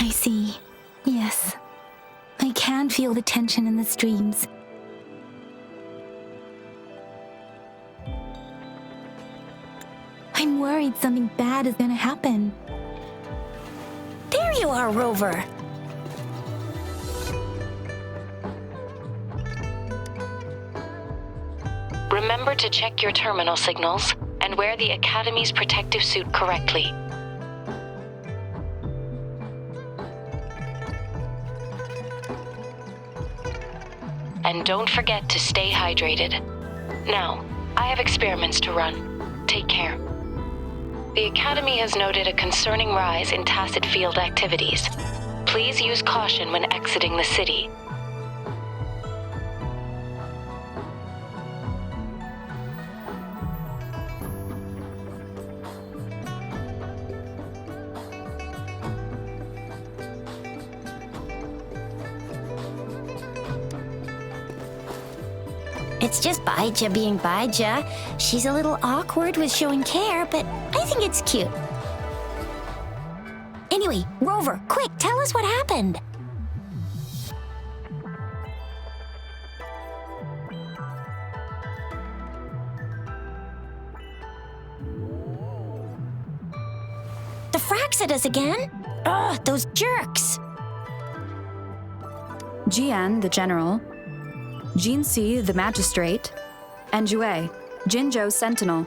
I see. Yes. I can feel the tension in the streams. I'm worried something bad is gonna happen. There you are, Rover. Remember to check your terminal signals and wear the Academy's protective suit correctly. And don't forget to stay hydrated. Now, I have experiments to run. Take care. The Academy has noted a concerning rise in tacit field activities. Please use caution when exiting the city. It's just Baija being Baija. She's a little awkward with showing care, but I think it's cute. Anyway, Rover, quick, tell us what happened. The frags at us again? Ugh, those jerks! Jian, the general, Jinsi, the magistrate, and Jue, Jinzhou's sentinel.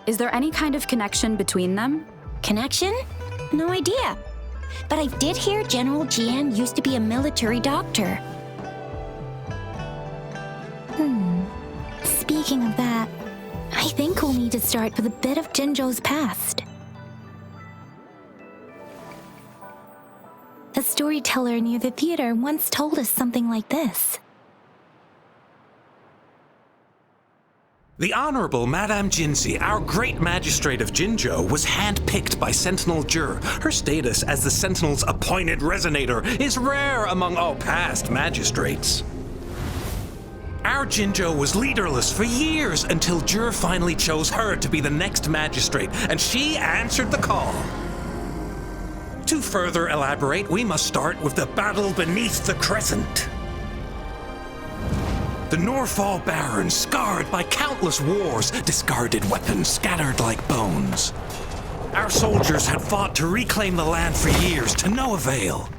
Is there any kind of connection between them? Connection? No idea. But I did hear General Jian used to be a military doctor. Speaking of that, I think we'll need to start with a bit of Jinzhou's past. A storyteller near the theater once told us something like this. The Honorable Madame Jinsi, our great magistrate of Jinzhou, was handpicked by Sentinel Jur. Her status as the Sentinel's appointed resonator is rare among all past magistrates. Our Jinzhou was leaderless for years until Jur finally chose her to be the next magistrate, and she answered the call. To further elaborate, we must start with the battle beneath the Crescent. The Norfall Barons, scarred by countless wars, discarded weapons scattered like bones. Our soldiers had fought to reclaim the land for years, to no avail.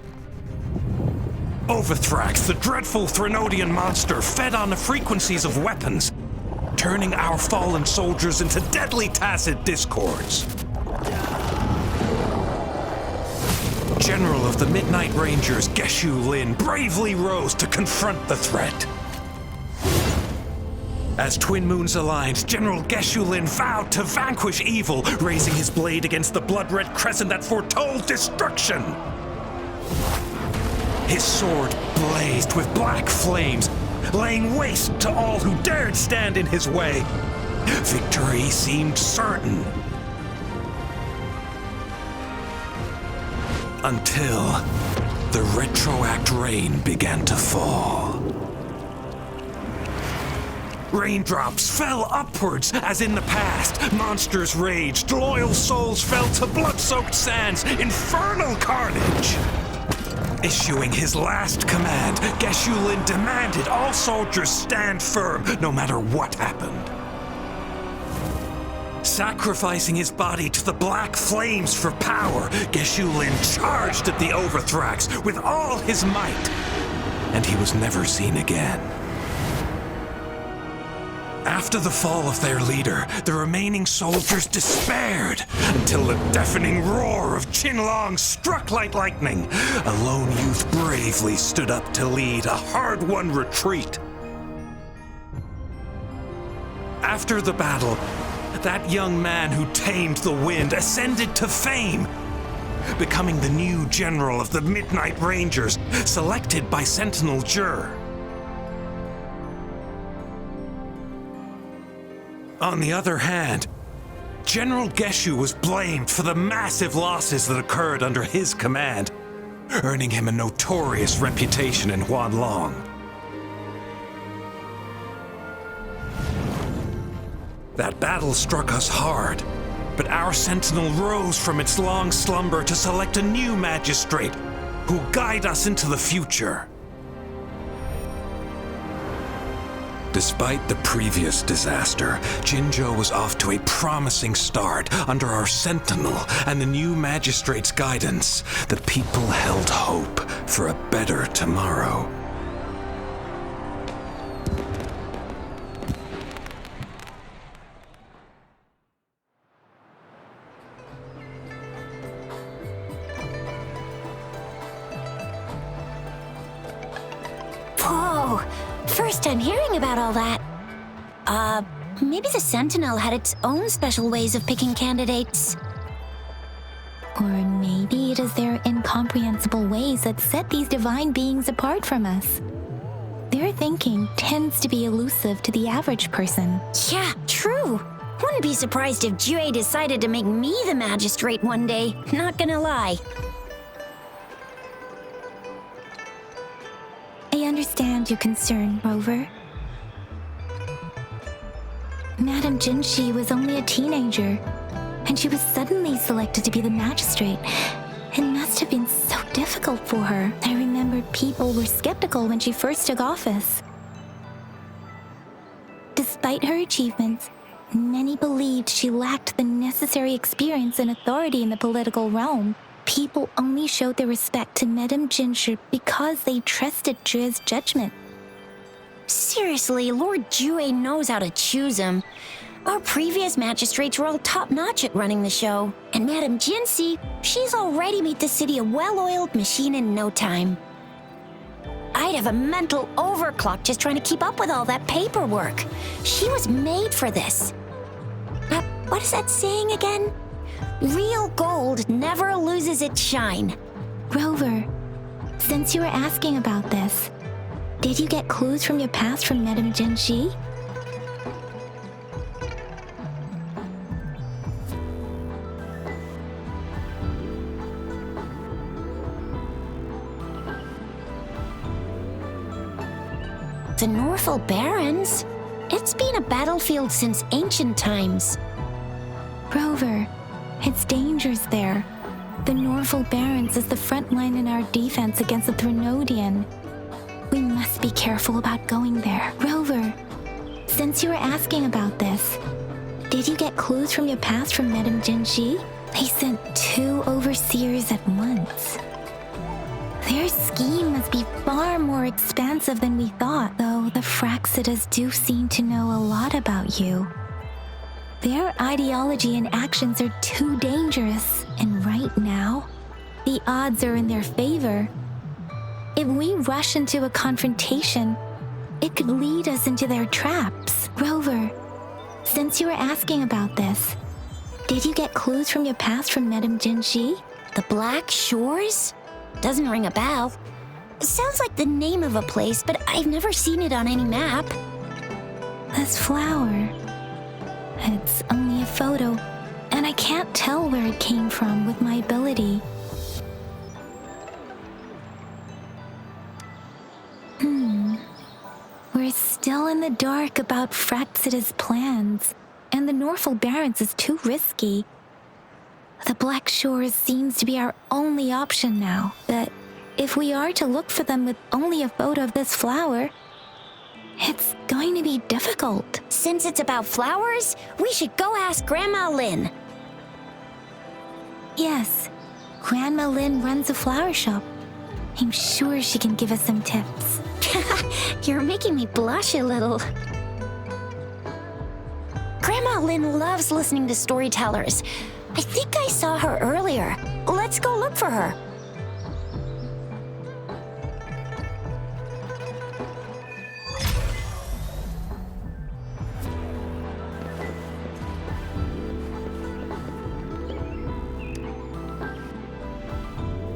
Overthrax, the dreadful Threnodian monster, fed on the frequencies of weapons, turning our fallen soldiers into deadly tacit discords. General of the Midnight Rangers, Geshu Lin, bravely rose to confront the threat. As Twin Moons aligned, General Geshu Lin vowed to vanquish evil, raising his blade against the blood-red crescent that foretold destruction. His sword blazed with black flames, laying waste to all who dared stand in his way. Victory seemed certain. Until the retroact rain began to fall. Raindrops fell upwards as in the past. Monsters raged, loyal souls fell to blood-soaked sands, infernal carnage. Issuing his last command, Geshu Lin demanded all soldiers stand firm no matter what happened. Sacrificing his body to the black flames for power, Geshu Lin charged at the Overthrax with all his might, and he was never seen again. After the fall of their leader, the remaining soldiers despaired until the deafening roar of Qinlong struck like lightning. A lone youth bravely stood up to lead a hard-won retreat. After the battle, that young man who tamed the wind ascended to fame, becoming the new general of the Midnight Rangers, selected by Sentinel Jur. On the other hand, General Geshu was blamed for the massive losses that occurred under his command, earning him a notorious reputation in Huanglong. That battle struck us hard, But our sentinel rose from its long slumber to select a new magistrate who'll guide us into the future. Despite the previous disaster, Jinzhou was off to a promising start under our sentinel and the new magistrate's guidance. The people held hope for a better tomorrow. Whoa! First time hearing about all that. Maybe the Sentinel had its own special ways of picking candidates. Or maybe it is their incomprehensible ways that set these divine beings apart from us. Their thinking tends to be elusive to the average person. Yeah, true. Wouldn't be surprised if Jue decided to make me the magistrate one day. Not gonna lie. I understand your concern, Rover. Madame Jinshi was only a teenager, and she was suddenly selected to be the magistrate. It must have been so difficult for her. I remember people were skeptical when she first took office. Despite her achievements, many believed she lacked the necessary experience and authority in the political realm. People only showed their respect to Madame Jinshi because they trusted Jue's judgment. Seriously, Lord Jue knows how to choose him. Our previous magistrates were all top-notch at running the show. And Madame Jinshi, she's already made the city a well-oiled machine in no time. I'd have a mental overclock just trying to keep up with all that paperwork. She was made for this. What is that saying again? Real gold never loses its shine. Rover, since you were asking about this, did you get clues from your past from Madame Jinshi? The Norful Barrens? It's been a battlefield since ancient times. Rover, it's dangerous there. The Norful Barrens is the front line in our defense against the Threnodian. We must be careful about going there. Rover, since you were asking about this, did you get clues from your past from Madame Jinshi? They sent 2 overseers at once. Their scheme must be far more expansive than we thought, though the Fraxidas do seem to know a lot about you. Their ideology and actions are too dangerous, and right now, the odds are in their favor. If we rush into a confrontation, it could lead us into their traps. Rover, since you were asking about this, did you get clues from your past from Madame Jinshi? The Black Shores? Doesn't ring a bell. Sounds like the name of a place, but I've never seen it on any map. This flower. It's only a photo, and I can't tell where it came from with my ability. We're still in the dark about Fraxida's plans, and the Norful Barrens is too risky. The Black Shores seems to be our only option now, but if we are to look for them with only a photo of this flower, it's going to be difficult. Since it's about flowers, we should go ask Grandma Lin. Yes, Grandma Lin runs a flower shop. I'm sure she can give us some tips. You're making me blush a little. Grandma Lin loves listening to storytellers. I think I saw her earlier. Let's go look for her.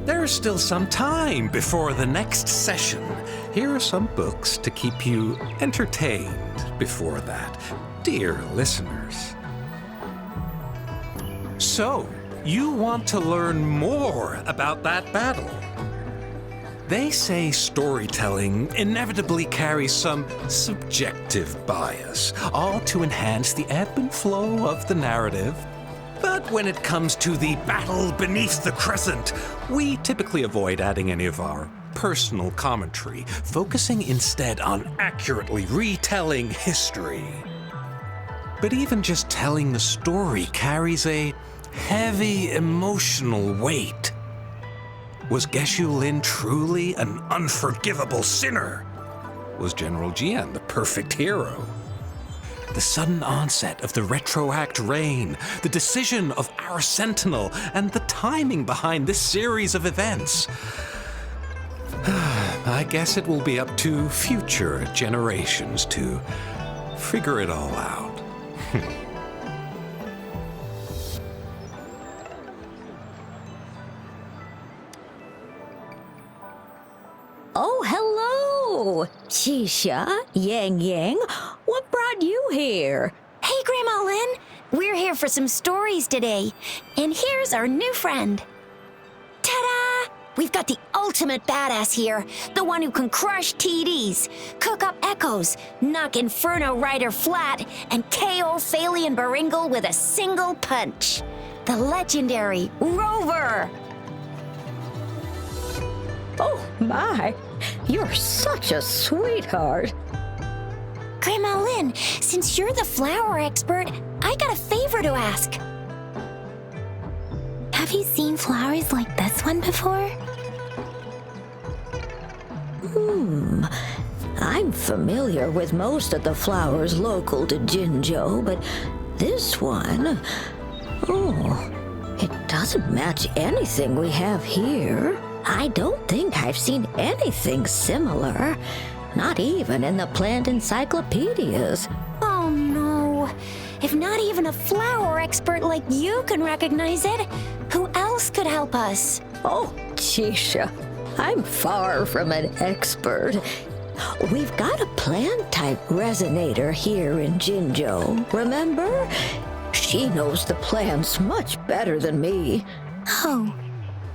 There's still some time before the next session. Here are some books to keep you entertained before that, dear listeners. So, you want to learn more about that battle? They say storytelling inevitably carries some subjective bias, all to enhance the ebb and flow of the narrative. But when it comes to the battle beneath the crescent, we typically avoid adding any of our personal commentary, focusing instead on accurately retelling history. But even just telling the story carries a heavy emotional weight. Was Geshu Lin truly an unforgivable sinner? Was General Jian the perfect hero? The sudden onset of the retroact rain, the decision of our sentinel, and the timing behind this series of events. I guess it will be up to future generations to figure it all out. Oh, hello! Shisha, Yang Yang, what brought you here? Hey, Grandma Lynn. We're here for some stories today. And here's our new friend. Ta-da! We've got the ultimate badass here. The one who can crush TDs, cook up echoes, knock Inferno Rider flat, and KO Phaley and Baringle with a single punch. The legendary Rover! Oh, my, you're such a sweetheart. Grandma Lynn, since you're the flower expert, I got a favor to ask. Have you seen flowers like this one before? I'm familiar with most of the flowers local to Jinzhou, but this one, it doesn't match anything we have here. I don't think I've seen anything similar, not even in the plant encyclopedias. Oh no. If not even a flower expert like you can recognize it, who else could help us? Oh, Chisha, I'm far from an expert. We've got a plant-type resonator here in Jinzhou, remember? She knows the plants much better than me. Oh,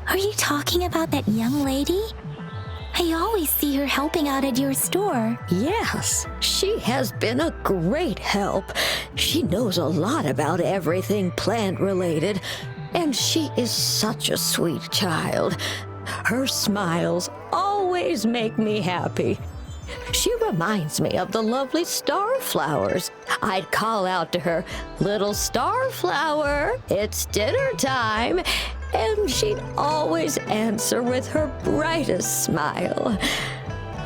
are you talking about that young lady? I always see her helping out at your store. Yes, she has been a great help. She knows a lot about everything plant-related, and she is such a sweet child. Her smiles always make me happy. She reminds me of the lovely starflowers. I'd call out to her, "Little starflower, it's dinner time," and she'd always answer with her brightest smile.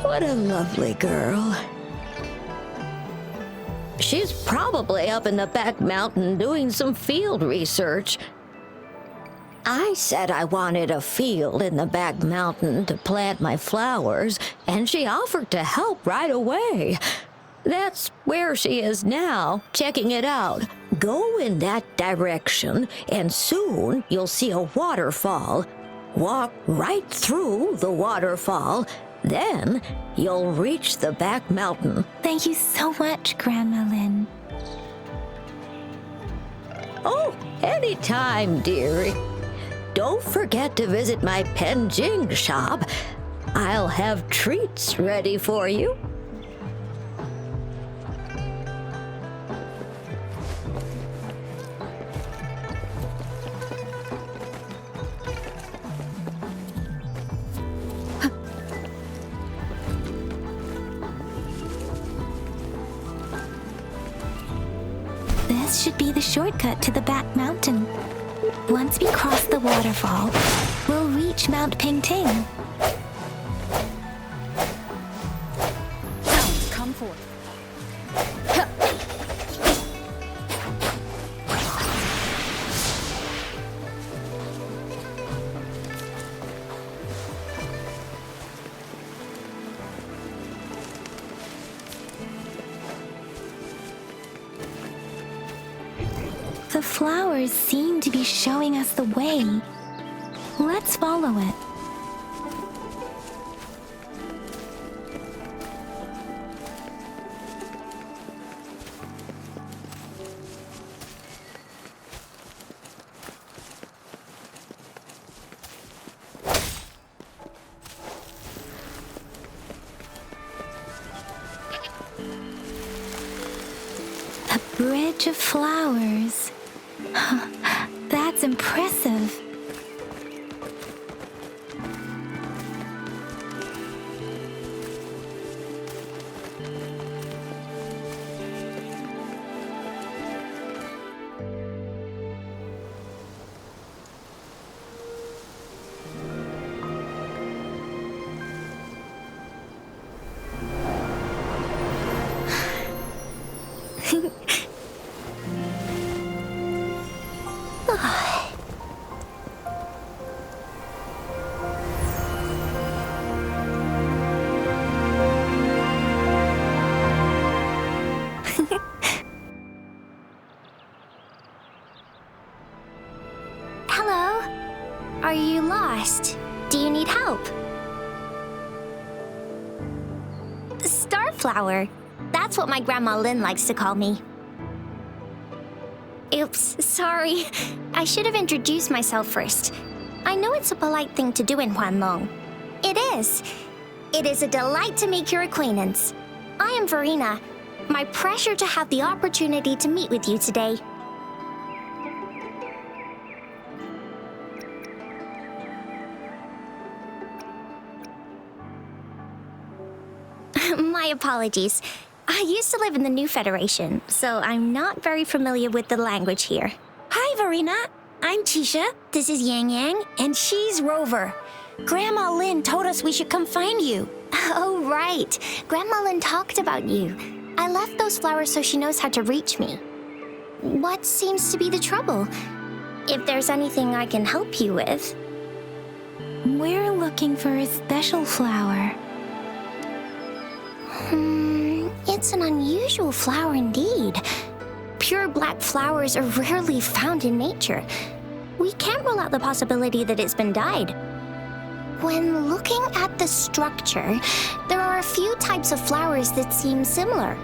What a lovely girl. She's probably up in the back mountain doing some field research. I said I wanted a field in the back mountain to plant my flowers, and she offered to help right away. That's where she is now, checking it out. Go in that direction, and soon you'll see a waterfall. Walk right through the waterfall, then you'll reach the back mountain. Thank you so much, Grandma Lynn. Oh, anytime, dearie. Don't forget to visit my Penjing shop. I'll have treats ready for you. This should be the shortcut to the back mountain. Once we cross the waterfall, we'll reach Mount Pingting. Sounds, come forth. The flowers seem to be showing us the way. Let's follow it. A bridge of flowers. That's impressive. Hello? Are you lost? Do you need help? Starflower. That's what my Grandma Lynn likes to call me. Oops, sorry. I should have introduced myself first. I know it's a polite thing to do in Huanglong. It is. It is a delight to make your acquaintance. I am Verena. My pleasure to have the opportunity to meet with you today. My apologies. I used to live in the New Federation, so I'm not very familiar with the language here. Hi, Verena. I'm Tisha. This is Yang Yang, and she's Rover. Grandma Lynn told us we should come find you. Oh, right. Grandma Lynn talked about you. I left those flowers so she knows how to reach me. What seems to be the trouble? If there's anything I can help you with. We're looking for a special flower. It's an unusual flower indeed. Pure black flowers are rarely found in nature. We can't rule out the possibility that it's been dyed. When looking at the structure, there are a few types of flowers that seem similar.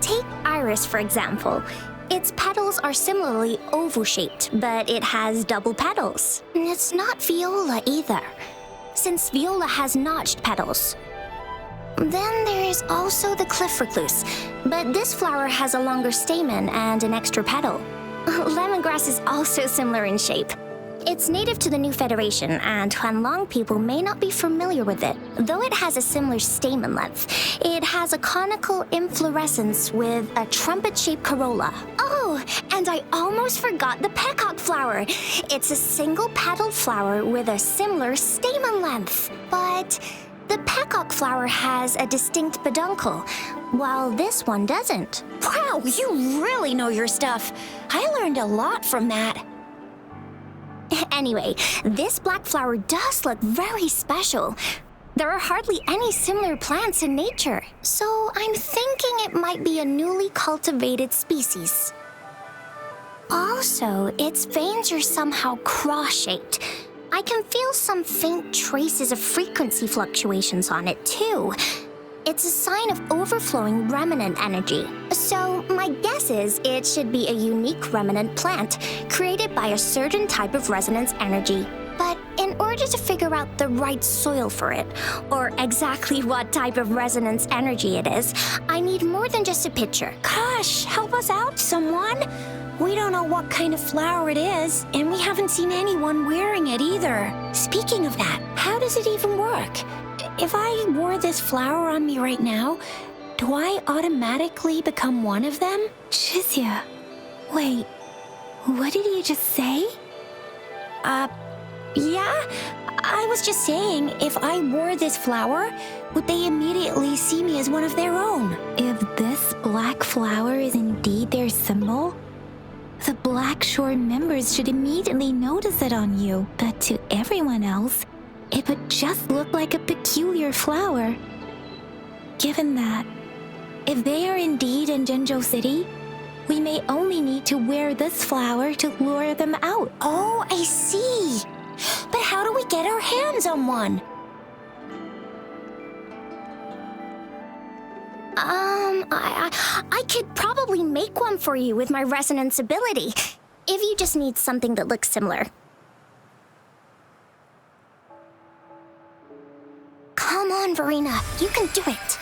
Take iris, for example. Its petals are similarly oval-shaped, but it has double petals. It's not viola either, since viola has notched petals. Then there is also the cliff recluse, but this flower has a longer stamen and an extra petal. Lemongrass is also similar in shape. It's native to the New Federation, and Huanglong people may not be familiar with it. Though it has a similar stamen length, it has a conical inflorescence with a trumpet-shaped corolla. Oh, and I almost forgot the peacock flower. It's a single-petaled flower with a similar stamen length, but the peacock flower has a distinct peduncle, while this one doesn't. Wow, you really know your stuff. I learned a lot from that. Anyway, this black flower does look very special. There are hardly any similar plants in nature, so I'm thinking it might be a newly cultivated species. Also, its veins are somehow cross-shaped. I can feel some faint traces of frequency fluctuations on it, too. It's a sign of overflowing remnant energy. So my guess is it should be a unique remnant plant created by a certain type of resonance energy. But in order to figure out the right soil for it, or exactly what type of resonance energy it is, I need more than just a picture. Gosh, help us out, someone! We don't know what kind of flower it is, and we haven't seen anyone wearing it either. Speaking of that, how does it even work? If I wore this flower on me right now, do I automatically become one of them? Shizia, wait, what did you just say? Yeah? I was just saying, if I wore this flower, would they immediately see me as one of their own? If this black flower is indeed their symbol, the Black Shore members should immediately notice it on you, but to everyone else, it would just look like a peculiar flower. Given that, if they are indeed in Jinzhou City, we may only need to wear this flower to lure them out. Oh, I see. But how do we get our hands on one? I could probably make one for you with my resonance ability, if you just need something that looks similar. Come on, Verena, you can do it.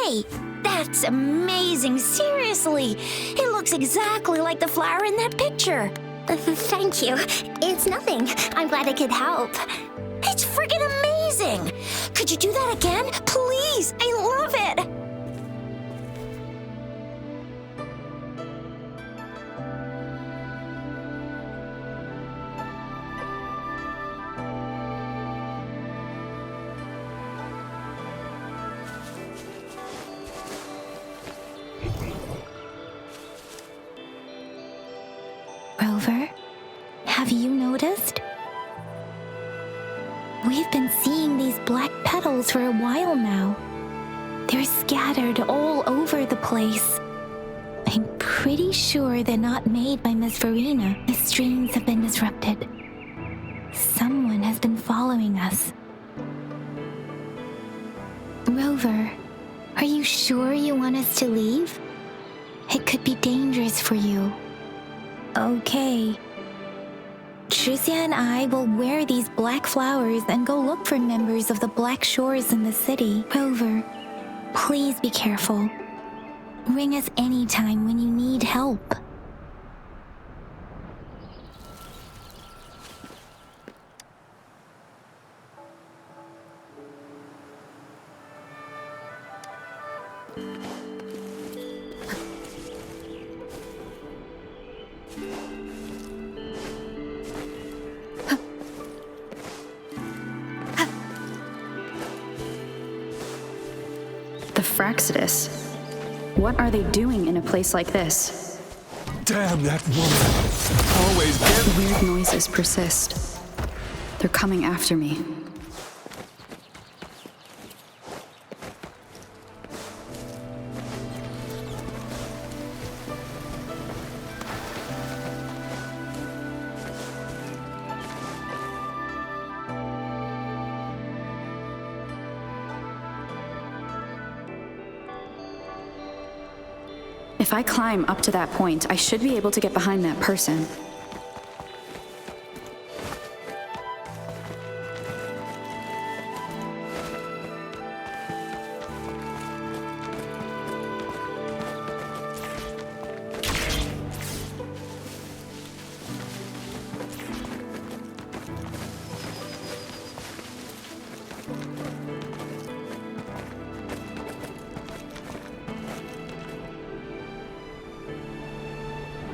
way! That's amazing, seriously! It looks exactly like the flower in that picture. Thank you. It's nothing. I'm glad I could help. It's friggin' amazing! Could you do that again? Please! I love it! Rover, have you noticed? We've been seeing these black petals for a while now. They're scattered all over the place. I'm pretty sure they're not made by Miss Verena. The streams have been disrupted. Someone has been following us. Rover, are you sure you want us to leave? It could be dangerous for you. Okay. Tricia and I will wear these black flowers and go look for members of the Black Shores in the city. Rover, please be careful. Ring us anytime when you need help. The Fraxidus. What are they doing in a place like this? Damn that woman. Always get... Weird noises persist. They're coming after me. If I climb up to that point, I should be able to get behind that person.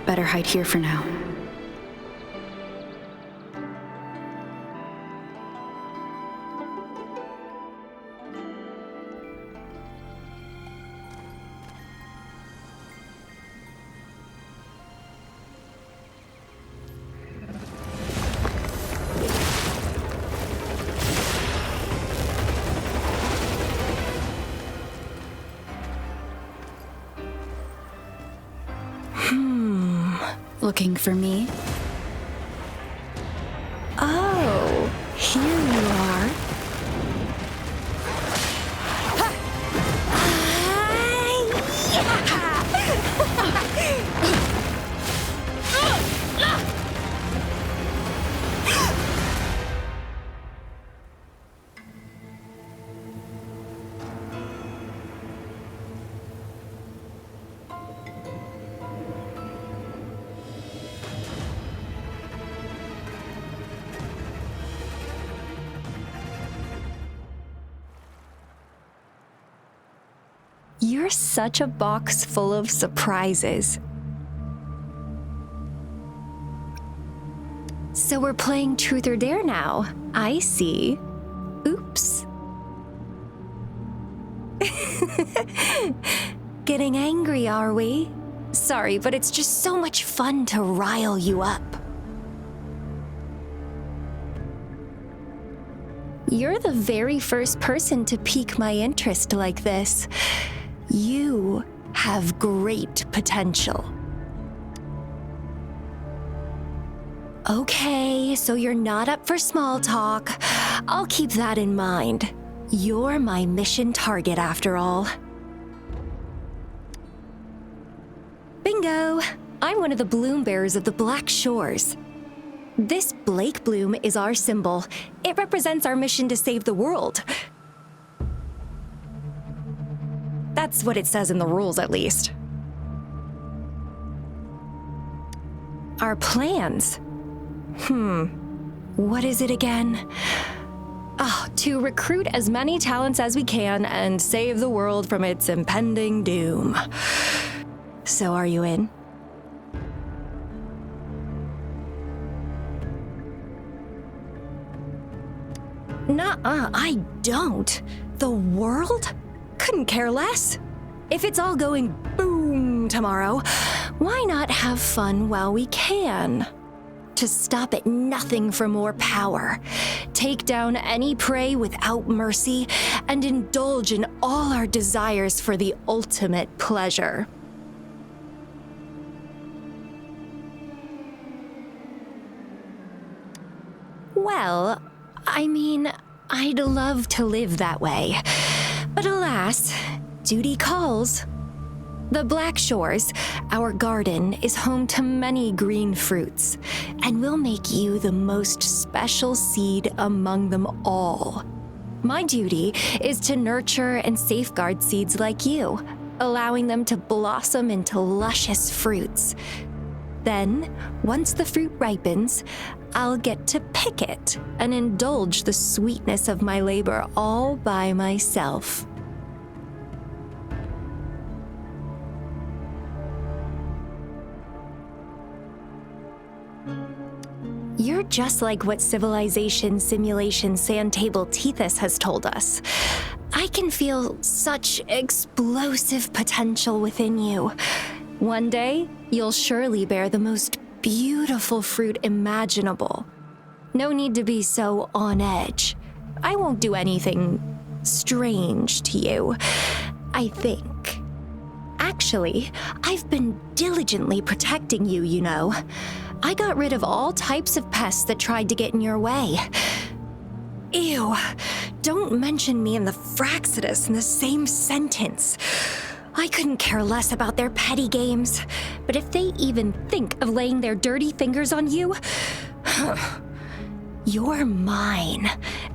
Better hide here for now. Looking for me? Oh, here you are. You're such a box full of surprises. So we're playing Truth or Dare now. I see. Oops. Getting angry, are we? Sorry, but it's just so much fun to rile you up. You're the very first person to pique my interest like this. You have great potential. Okay, so you're not up for small talk. I'll keep that in mind. You're my mission target after all. Bingo! I'm one of the bloom bearers of the Black Shores. This Blake bloom is our symbol. It represents our mission to save the world. That's what it says in the rules, at least. Our plans? What is it again? To recruit as many talents as we can and save the world from its impending doom. So are you in? Nuh-uh, I don't. The world? Couldn't care less. If it's all going boom tomorrow, why not have fun while we can? To stop at nothing for more power, take down any prey without mercy, and indulge in all our desires for the ultimate pleasure. Well, I mean, I'd love to live that way. But alas, duty calls. The Black Shores, our garden, is home to many green fruits, and will make you the most special seed among them all. My duty is to nurture and safeguard seeds like you, allowing them to blossom into luscious fruits. Then, once the fruit ripens, I'll get to pick it and indulge the sweetness of my labor all by myself. You're just like what Civilization Simulation Sandtable Tethys has told us. I can feel such explosive potential within you. One day, you'll surely bear the most beautiful fruit imaginable. No need to be so on edge. I won't do anything strange to you, I think. Actually, I've been diligently protecting you, you know. I got rid of all types of pests that tried to get in your way. Ew, don't mention me and the Fraxidus in the same sentence. I couldn't care less about their petty games, but if they even think of laying their dirty fingers on you, you're mine,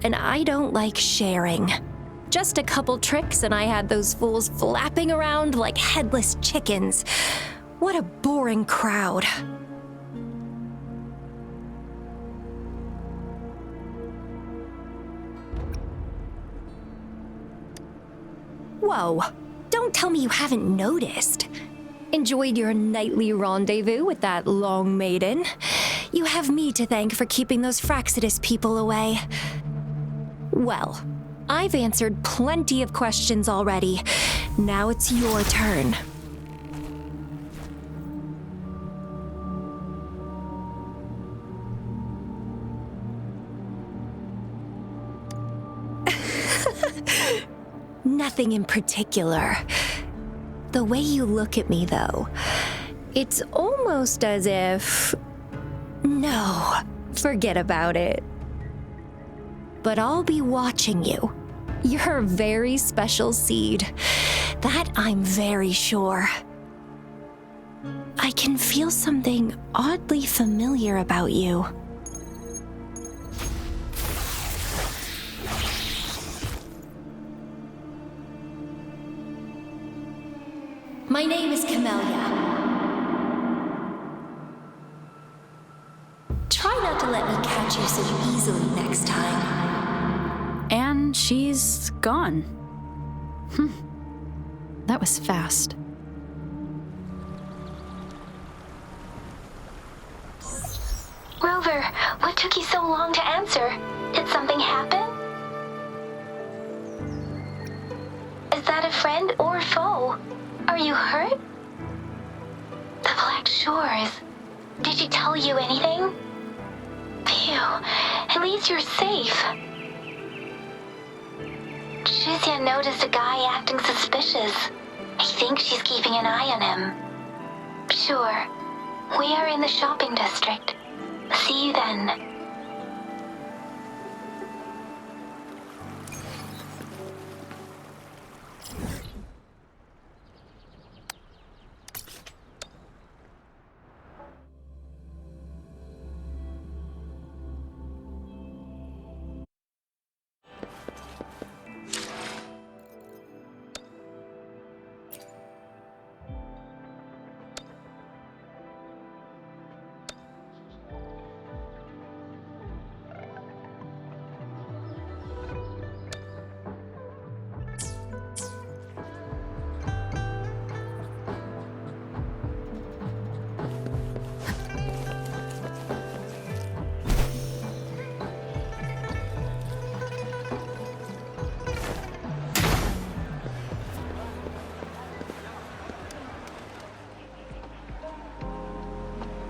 and I don't like sharing. Just a couple tricks and I had those fools flapping around like headless chickens. What a boring crowd. Whoa, don't tell me you haven't noticed. Enjoyed your nightly rendezvous with that long maiden. You have me to thank for keeping those Fraxidus people away. Well, I've answered plenty of questions already. Now it's your turn. Nothing in particular. The way you look at me, though, it's almost as if... No, forget about it. But I'll be watching you. You're a very special seed. That I'm very sure. I can feel something oddly familiar about you. My name is Camellia. Try not to let me catch you so easily next time. And she's gone. That was fast. Rover, what took you so long to answer? Did something happen? Is that a friend or foe? Are you hurt? The Black Shores. Did she tell you anything? Phew, at least you're safe. Shuzia noticed a guy acting suspicious. I think she's keeping an eye on him. Sure, we are in the shopping district. See you then.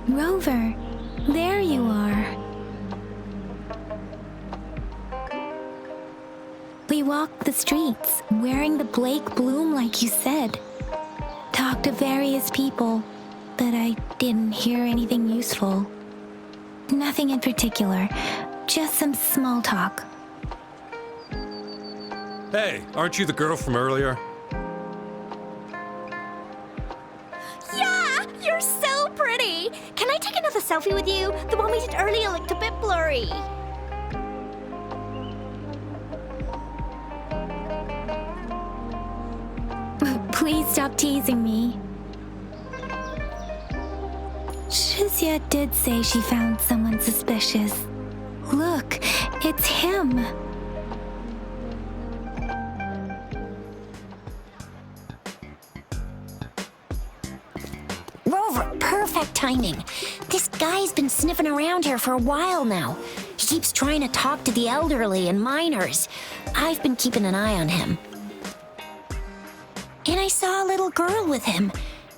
Rover, there you are. We walked the streets, wearing the Blake bloom like you said. Talked to various people, but I didn't hear anything useful. Nothing in particular, just some small talk. Hey, aren't you the girl from earlier? Yeah, you're so pretty. Can I take another selfie with you? The one we did earlier looked a bit blurry. Please stop teasing me. Shizia did say she found someone suspicious. Look, it's him. Rover, perfect timing. This guy's been sniffing around here for a while now. He keeps trying to talk to the elderly and minors. I've been keeping an eye on him. And I saw a little girl with him.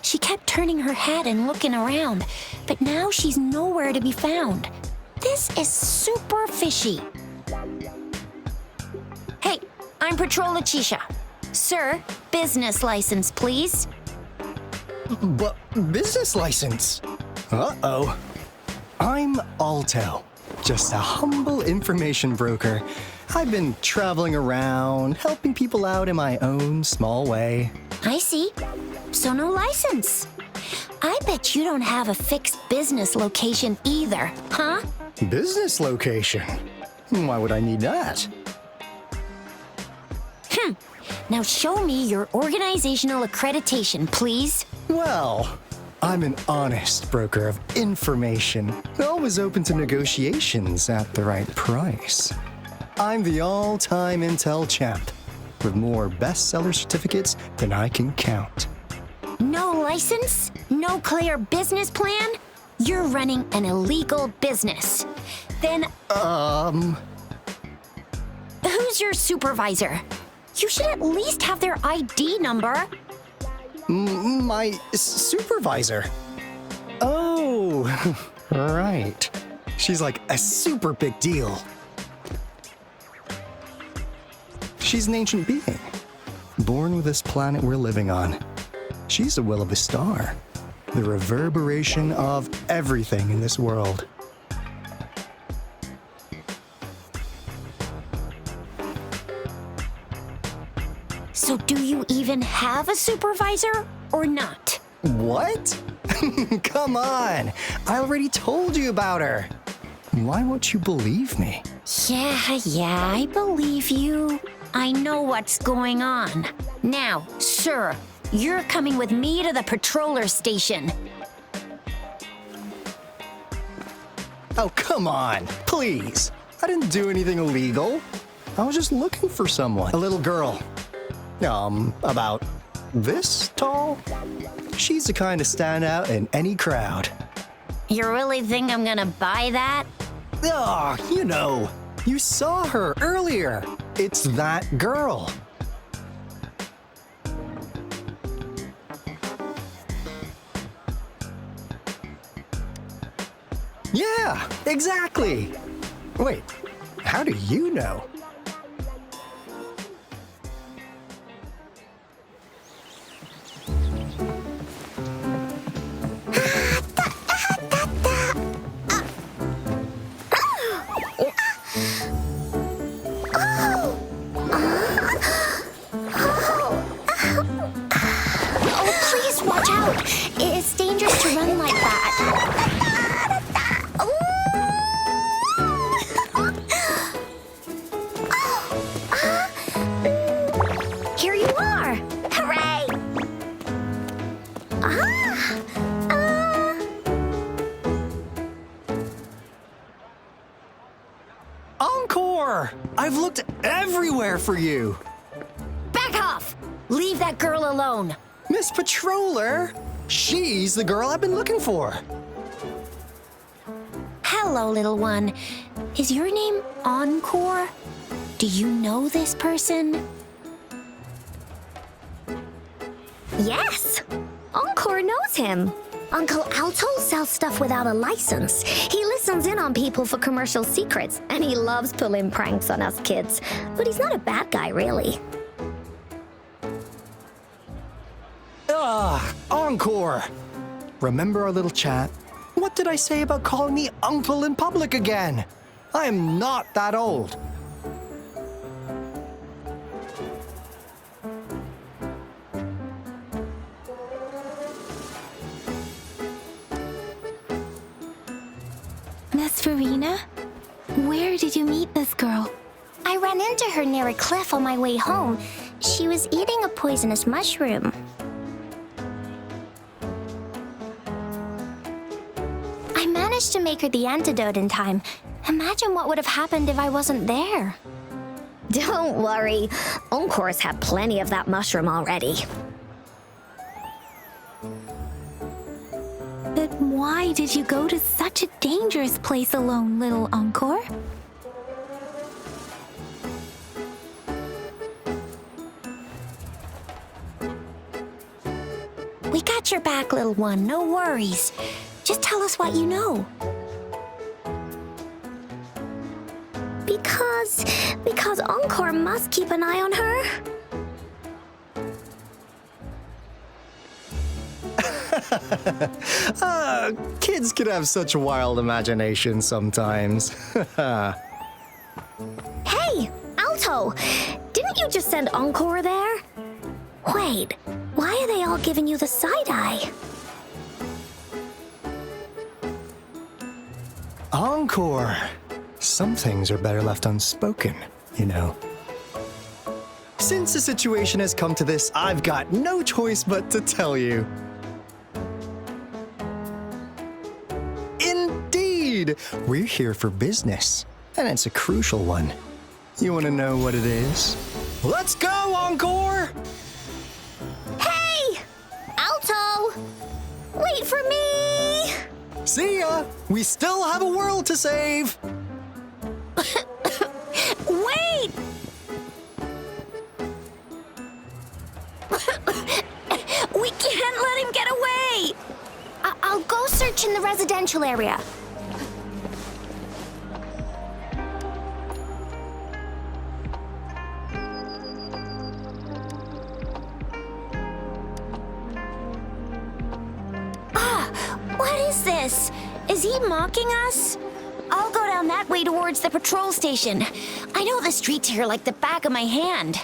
She kept turning her head and looking around, but now she's nowhere to be found. This is super fishy. Hey, I'm Patroller Chisha. Sir, business license, please. But business license? Uh-oh. I'm Alto, just a humble information broker. I've been traveling around, helping people out in my own small way. I see. So no license. I bet you don't have a fixed business location either, huh? Business location? Why would I need that? Now show me your organizational accreditation, please. Well, I'm an honest broker of information, always open to negotiations at the right price. I'm the all-time Intel champ, with more bestseller certificates than I can count. No license? No clear business plan? You're running an illegal business. Then, who's your supervisor? You should at least have their ID number. My supervisor? Oh, right. She's like a super big deal. She's an ancient being, born with this planet we're living on. She's the will of the star, the reverberation of everything in this world. So do you even have a supervisor or not? What? Come on, I already told you about her. Why won't you believe me? Yeah, I believe you. I know what's going on. Now, sir, you're coming with me to the patroller station. Oh, come on, please. I didn't do anything illegal. I was just looking for someone. A little girl. About this tall? She's the kind to stand out in any crowd. You really think I'm gonna buy that? Oh, you saw her earlier. It's that girl. Yeah, exactly. Wait, how do you know? It's dangerous to run like that. Here you are! Hooray! Encore! I've looked everywhere for you. Back off! Leave that girl alone. Miss Patroller! She's the girl I've been looking for. Hello, little one. Is your name Encore? Do you know this person? Yes! Encore knows him. Uncle Alto sells stuff without a license. He listens in on people for commercial secrets, and he loves pulling pranks on us kids. But he's not a bad guy, really. Encore! Remember our little chat? What did I say about calling me uncle in public again? I am not that old. Miss Farina? Where did you meet this girl? I ran into her near a cliff on my way home. She was eating a poisonous mushroom. I managed to make her the antidote in time. Imagine what would have happened if I wasn't there. Don't worry. Encore's had plenty of that mushroom already. But why did you go to such a dangerous place alone, little Encore? We got your back, little one. No worries. Just tell us what you know. Because Encore must keep an eye on her. Kids can have such wild imaginations sometimes. Hey, Alto! Didn't you just send Encore there? Wait, why are they all giving you the side-eye? Encore! Some things are better left unspoken, you know. Since the situation has come to this, I've got no choice but to tell you. Indeed! We're here for business, and it's a crucial one. You want to know what it is? Let's go, Encore! Hey! Alto! Wait for me! See ya! We still have a world to save! Wait! We can't let him get away! I'll go search in the residential area. What is this? Is he mocking us? I'll go down that way towards the patrol station. I know the streets here like the back of my hand.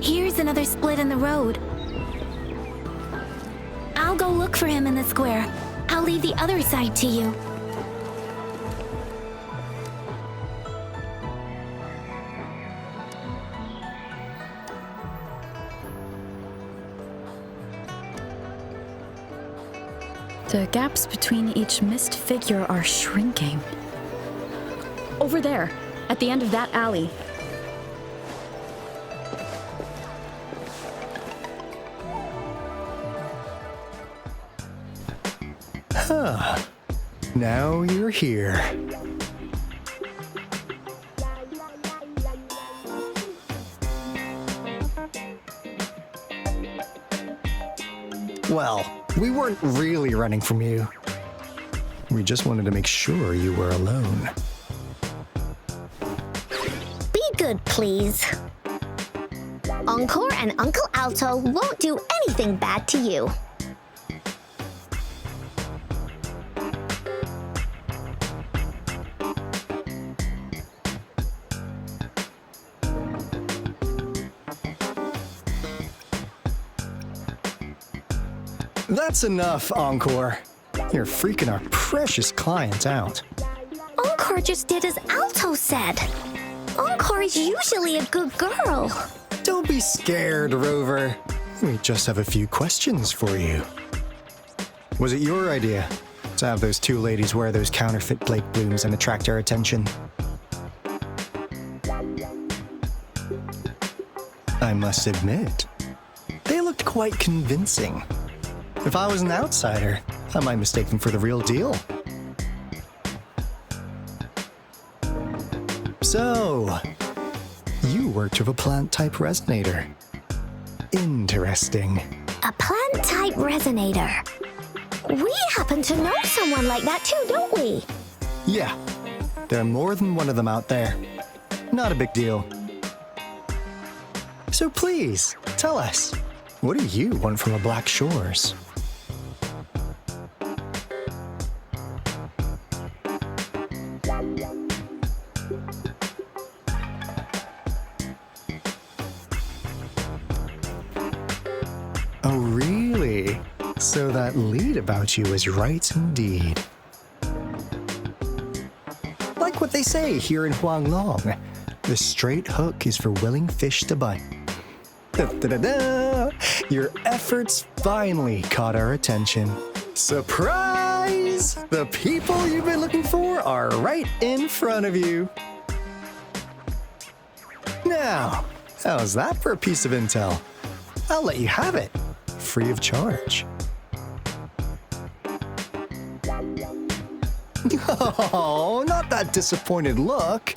Here's another split in the road. I'll go look for him in the square. I'll leave the other side to you. The gaps between each missed figure are shrinking. Over there, at the end of that alley. Huh. Now you're here. Well, we weren't really running from you. We just wanted to make sure you were alone. Be good, please. Encore and Uncle Alto won't do anything bad to you. That's enough, Encore. You're freaking our precious client out. Encore just did as Alto said. Encore is usually a good girl. Don't be scared, Rover. We just have a few questions for you. Was it your idea to have those two ladies wear those counterfeit Blake blooms and attract our attention? I must admit, they looked quite convincing. If I was an outsider, I might mistake them for the real deal. So, you worked with a plant-type resonator. Interesting. A plant-type resonator. We happen to know someone like that too, don't we? Yeah, there are more than one of them out there. Not a big deal. So please, tell us, what do you want from the Black Shores? Oh, really? So that lead about you is right indeed. Like what they say here in Huanglong, the straight hook is for willing fish to bite. Da-da-da-da! Your efforts finally caught our attention. Surprise! The people you've been looking for are right in front of you. Now, how's that for a piece of intel? I'll let you have it, free of charge. Oh, not that disappointed look.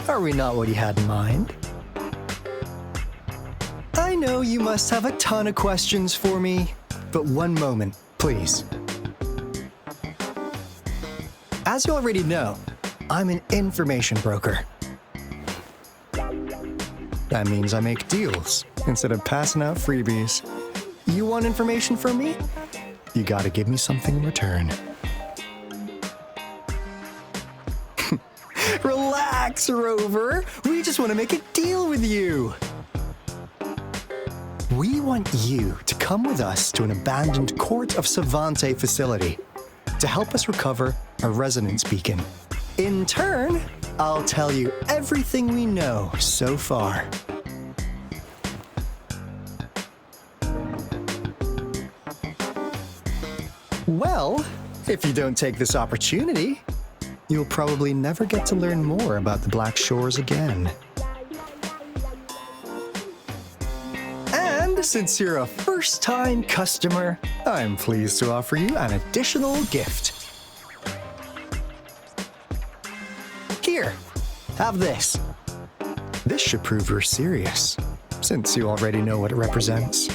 Are we not what you had in mind? I know you must have a ton of questions for me, but one moment, please. As you already know, I'm an information broker. That means I make deals instead of passing out freebies. You want information from me? You gotta give me something in return. Relax, Rover. We just want to make a deal with you. We want you to come with us to an abandoned Court of Savante facility to help us recover a resonance beacon. In turn, I'll tell you everything we know so far. Well, if you don't take this opportunity, you'll probably never get to learn more about the Black Shores again. And since you're a first-time customer, I'm pleased to offer you an additional gift. Here, have this. This should prove you're serious, since you already know what it represents.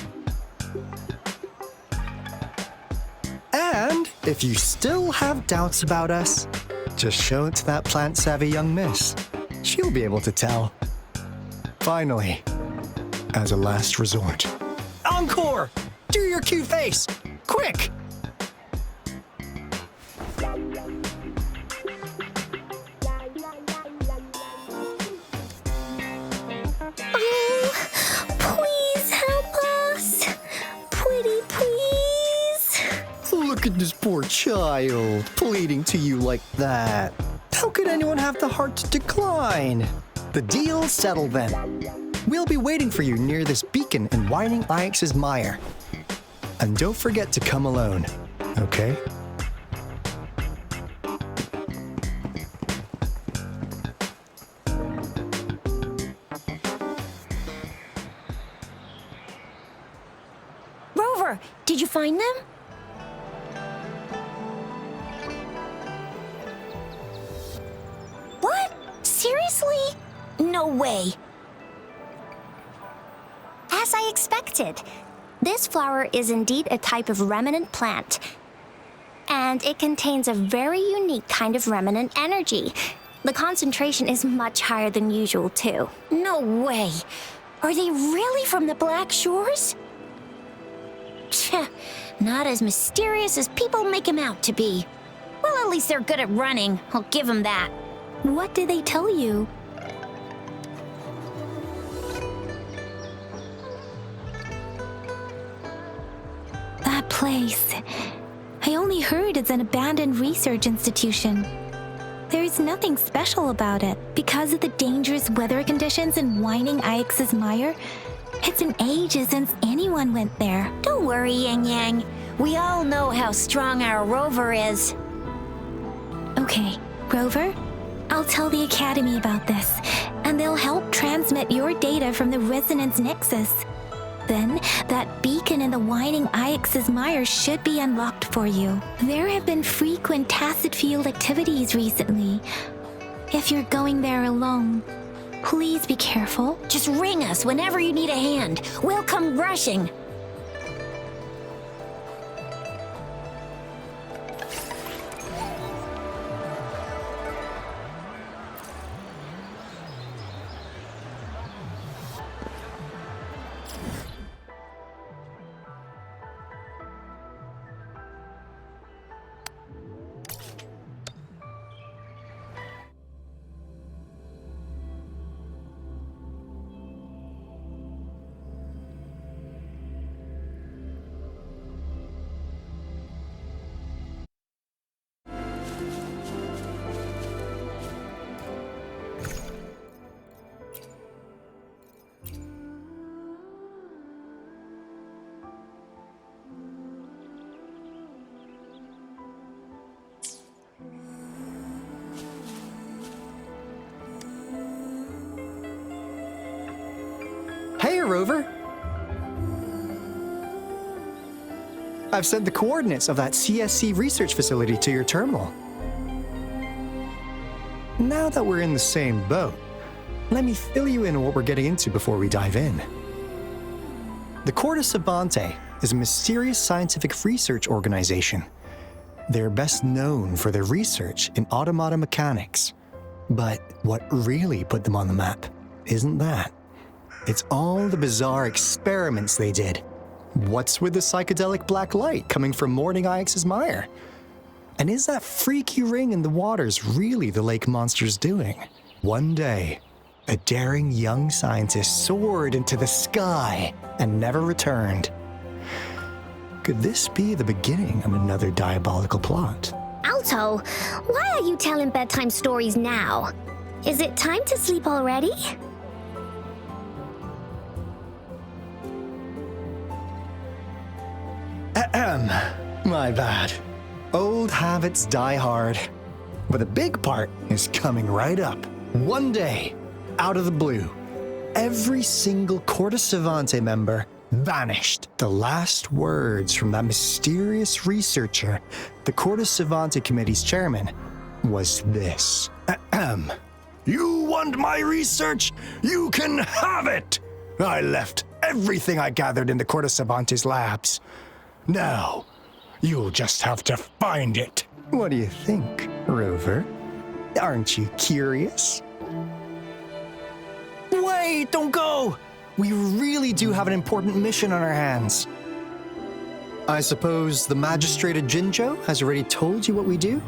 And if you still have doubts about us, just show it to that plant-savvy young miss. She'll be able to tell. Finally, as a last resort. Encore! Do your cute face! Quick! Please help us. Pretty please. Look at this poor child, pleading to you like that. How could anyone have the heart to decline? The deal's settled then. We'll be waiting for you near this beacon in Whining Ix's mire. And don't forget to come alone, okay? Rover, did you find them? What? Seriously? No way. As I expected, this flower is indeed a type of remnant plant. And it contains a very unique kind of remnant energy. The concentration is much higher than usual, too. No way. Are they really from the Black Shores? Tch, not as mysterious as people make them out to be. Well, at least they're good at running. I'll give them that. What did they tell you? That place. I only heard it's an abandoned research institution. There is nothing special about it. Because of the dangerous weather conditions in Whining Ix's mire, it's been ages since anyone went there. Don't worry, Yang Yang. We all know how strong our Rover is. Okay, Rover, I'll tell the Academy about this, and they'll help transmit your data from the Resonance Nexus. then that beacon in the winding Ix's mire should be unlocked for you. There have been frequent tacit field activities recently. If you're going there alone, please be careful. Just ring us whenever you need a hand. We'll come rushing. Hey, Rover! I've sent the coordinates of that CSC research facility to your terminal. Now that we're in the same boat, let me fill you in on what we're getting into before we dive in. The Corda Savante is a mysterious scientific research organization. They're best known for their research in automata mechanics. But what really put them on the map isn't that. It's all the bizarre experiments they did. What's with the psychedelic black light coming from Morning Ix's mire? And is that freaky ring in the waters really the lake monster's doing? One day, a daring young scientist soared into the sky and never returned. Could this be the beginning of another diabolical plot? Alto, why are you telling bedtime stories now? Is it time to sleep already? My bad. Old habits die hard. But the big part is coming right up. One day, out of the blue, every single Corda Savante member vanished. The last words from that mysterious researcher, the Corda Savante Committee's chairman, was this. You want my research? You can have it! I left everything I gathered in the Corda Savante's labs. Now, you'll just have to find it. What do you think, Rover? Aren't you curious? Wait, don't go! We really do have an important mission on our hands. I suppose the magistrate at Jinzhou has already told you what we do?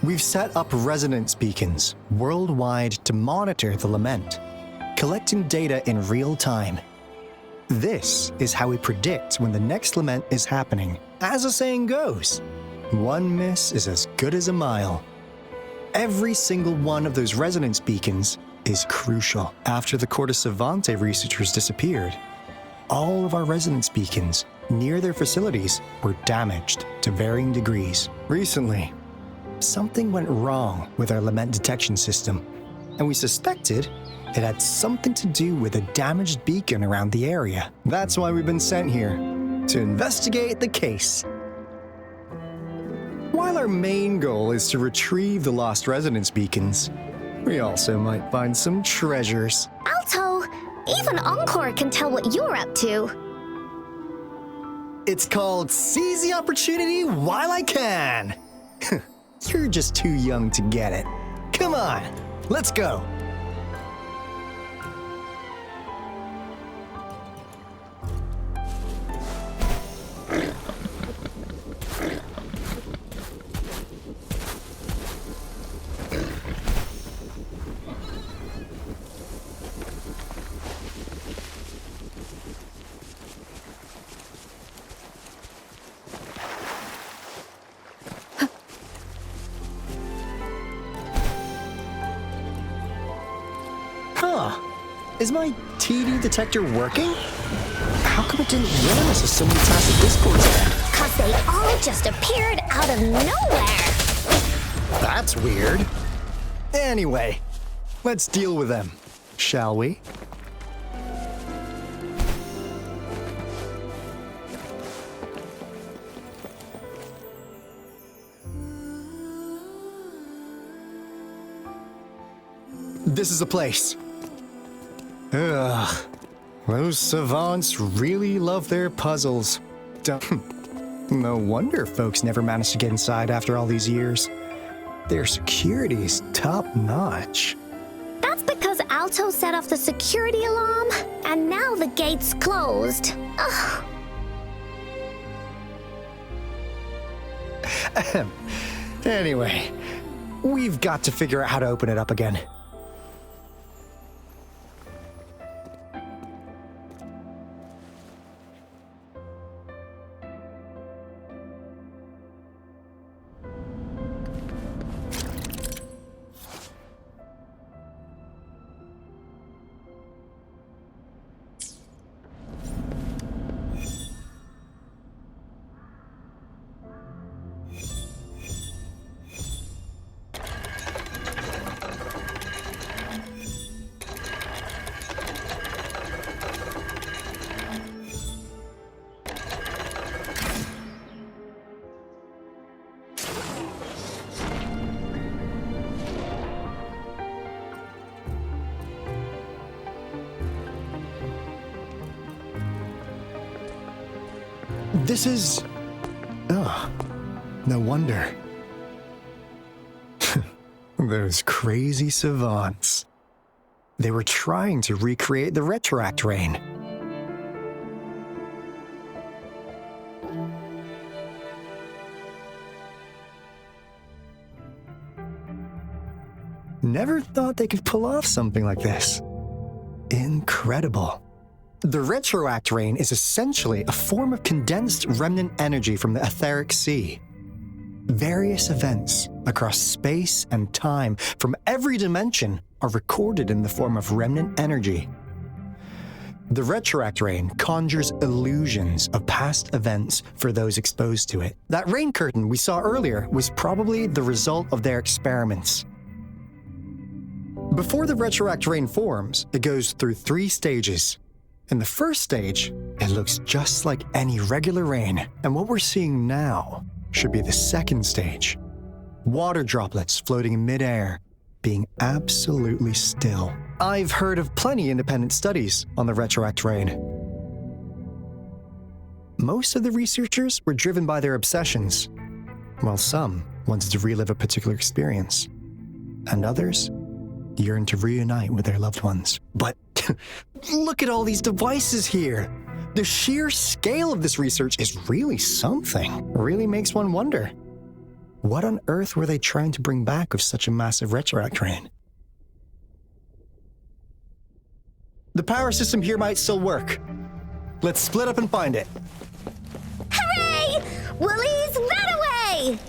We've set up resonance beacons worldwide to monitor the lament, collecting data in real time. This is how we predict when the next lament is happening. As the saying goes, one miss is as good as a mile. Every single one of those resonance beacons is crucial. After the Corda Savante researchers disappeared, all of our resonance beacons near their facilities were damaged to varying degrees. Recently, something went wrong with our lament detection system, and we suspected it had something to do with a damaged beacon around the area. That's why we've been sent here, to investigate the case. While our main goal is to retrieve the lost resonance beacons, we also might find some treasures. Alto, even Encore can tell what you're up to. It's called Seize the Opportunity While I Can. You're just too young to get it. Come on, let's go. Is my TD detector working? How come it didn't warn us of so many tacit discords ahead? 'Cause they all just appeared out of nowhere. That's weird. Anyway, let's deal with them, shall we? This is a place. Ugh. Those savants really love their puzzles. No wonder folks never managed to get inside after all these years. Their security's top-notch. That's because Alto set off the security alarm, and now the gate's closed. Ugh. Anyway, we've got to figure out how to open it up again. This is... Oh, no wonder. Those crazy savants. They were trying to recreate the Retroact Rain. Never thought they could pull off something like this. Incredible. The Retroact Rain is essentially a form of condensed remnant energy from the etheric sea. Various events across space and time from every dimension are recorded in the form of remnant energy. The Retroact Rain conjures illusions of past events for those exposed to it. That rain curtain we saw earlier was probably the result of their experiments. Before the Retroact Rain forms, it goes through 3 stages. In the first stage, it looks just like any regular rain, and what we're seeing now should be the second stage. Water droplets floating in midair, being absolutely still. I've heard of plenty independent studies on the Retroact Rain. Most of the researchers were driven by their obsessions, while some wanted to relive a particular experience, and others yearned to reunite with their loved ones. But look at all these devices here. The sheer scale of this research is really something. It really makes one wonder. What on earth were they trying to bring back with such a massive Retroact Rain? The power system here might still work. Let's split up and find it. Hooray! Woolie's that away!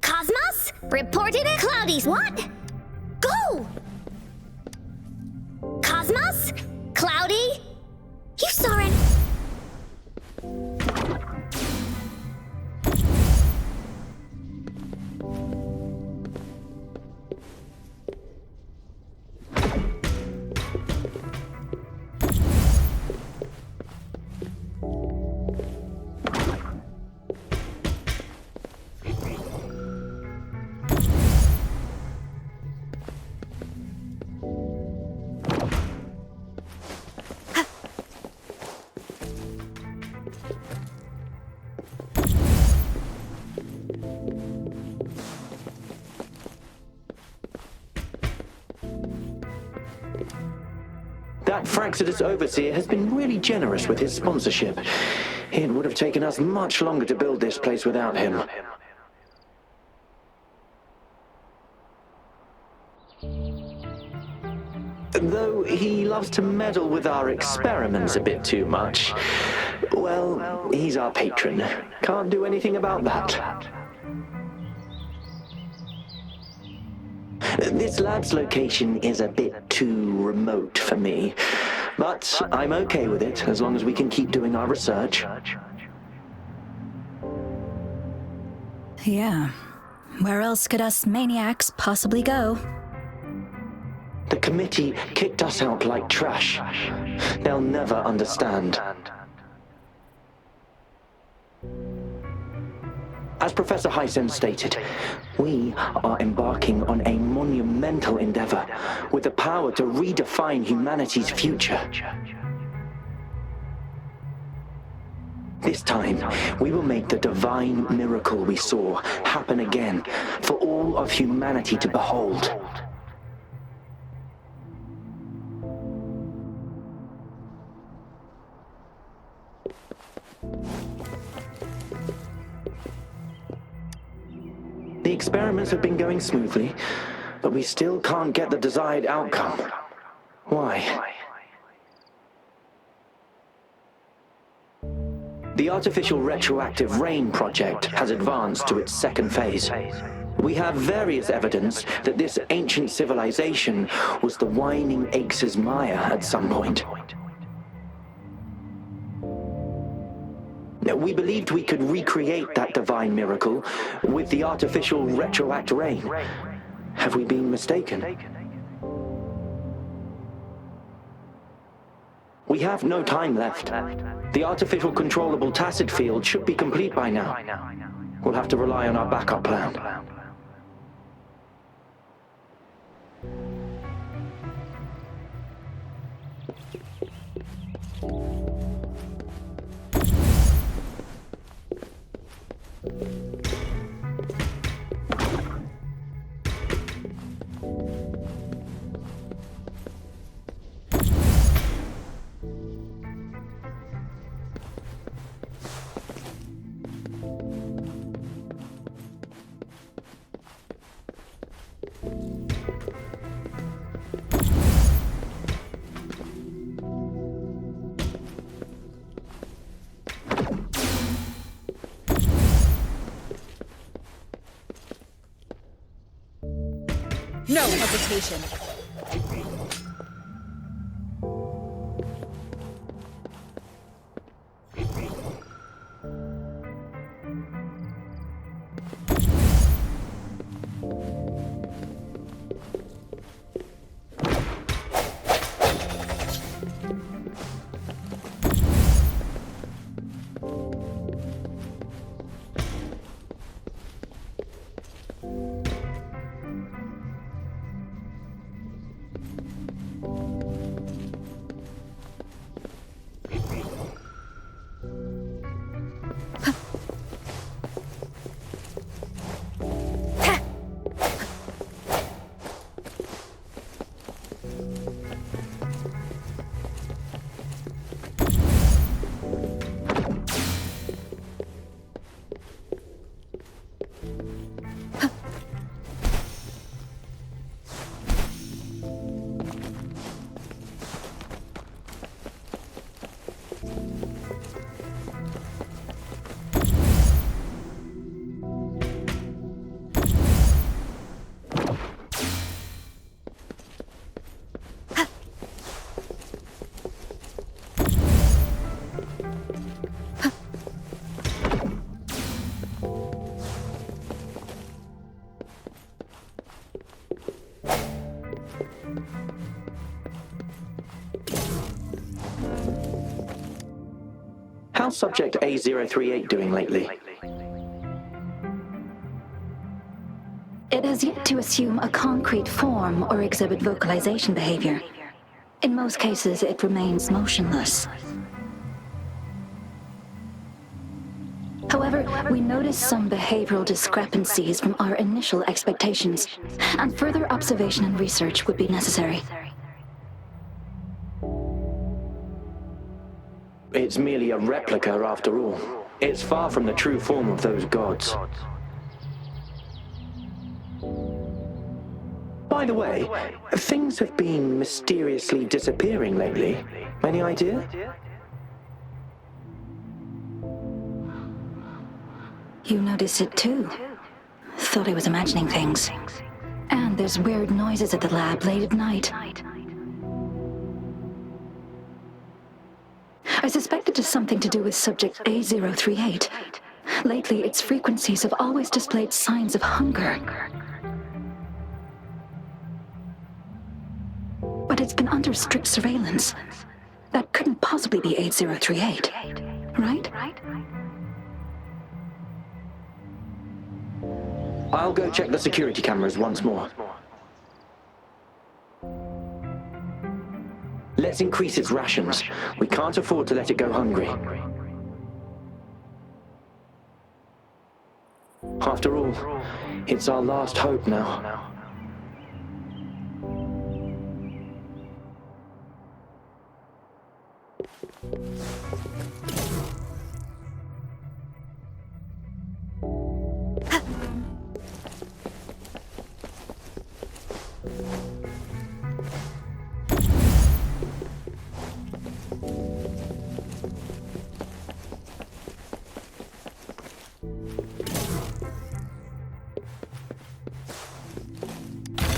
Cosmos, reported at Cloudy's. What? Go! Cosmos? Cloudy? You saw it. That Fraxidus Overseer has been really generous with his sponsorship. It would have taken us much longer to build this place without him. Though he loves to meddle with our experiments a bit too much. Well, he's our patron. Can't do anything about that. This lab's location is a bit too remote for me, but I'm okay with it as long as we can keep doing our research. Yeah. Where else could us maniacs possibly go? The committee kicked us out like trash. They'll never understand. As Professor Hyson stated, we are embarking on a monumental endeavor with the power to redefine humanity's future. This time, we will make the divine miracle we saw happen again for all of humanity to behold. The experiments have been going smoothly, but we still can't get the desired outcome. Why? The artificial retroactive rain project has advanced to its second phase. We have various evidence that this ancient civilization was the Whining Axe's Maya at some point. Now, we believed we could recreate that divine miracle with the artificial retroact rain. Have we been mistaken? We have no time left. The artificial controllable tacit field should be complete by now. We'll have to rely on our backup plan. No hesitation. How's Subject A038 doing lately? It has yet to assume a concrete form or exhibit vocalization behavior. In most cases, it remains motionless. However, we noticed some behavioral discrepancies from our initial expectations, and further observation and research would be necessary. It's merely a replica after all. It's far from the true form of those gods. By the way, things have been mysteriously disappearing lately. Any idea? You noticed it too. Thought I was imagining things. And there's weird noises at the lab late at night. I suspect it is something to do with Subject A038. Lately, its frequencies have always displayed signs of hunger. But it's been under strict surveillance. That couldn't possibly be A038, right? I'll go check the security cameras once more. Let's increase its rations. We can't afford to let it go hungry. After all, it's our last hope now.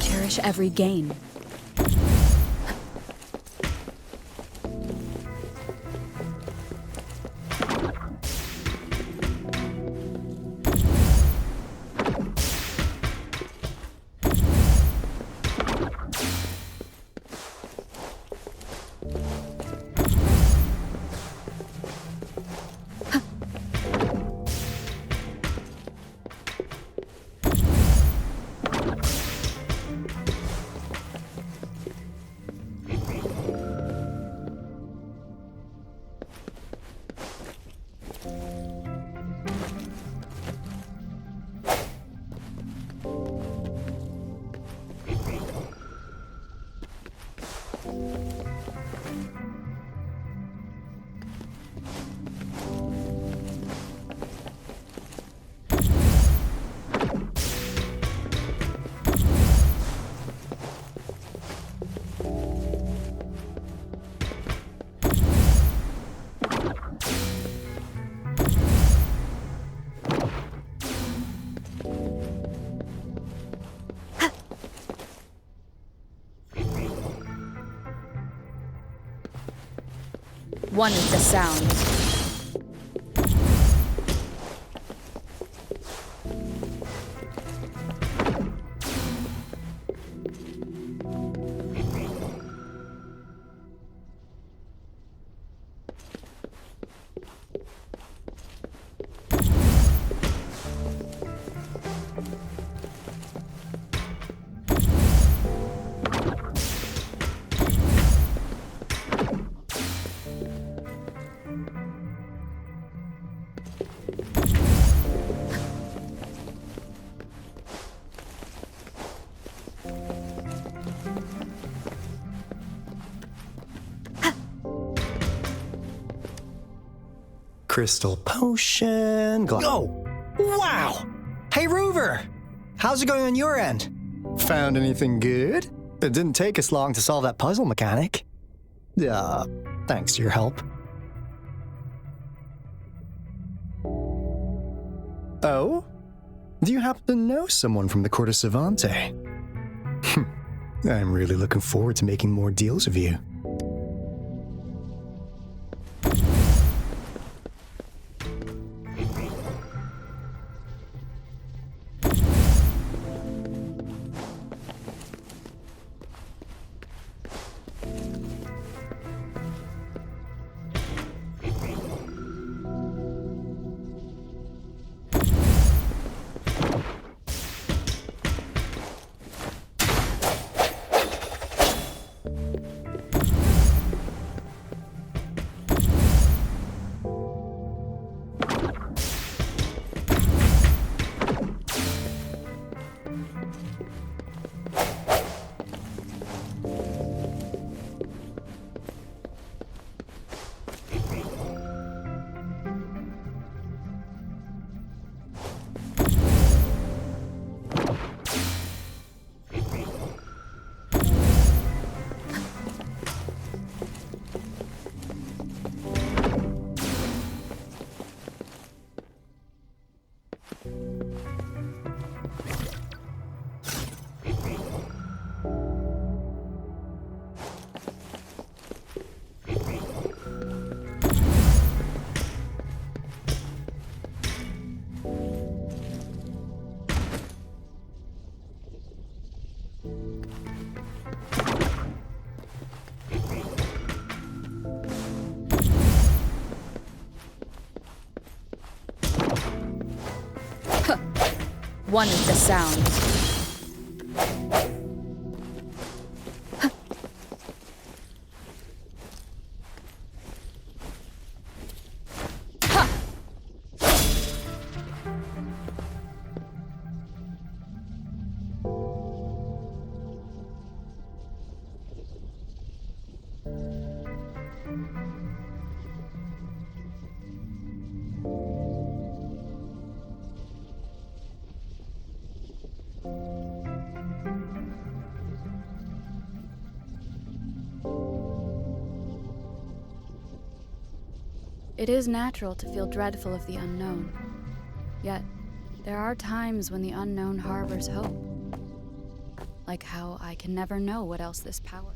Cherish every gain. One with the sounds. Crystal potion, Oh! Wow! Hey, Rover! How's it going on your end? Found anything good? It didn't take us long to solve that puzzle mechanic. Thanks to your help. Oh? Do you happen to know someone from the Court of Savante? I'm really looking forward to making more deals with you. one with the sounds. It is natural to feel dreadful of the unknown. Yet, there are times when the unknown harbors hope. Like how I can never know what else this power.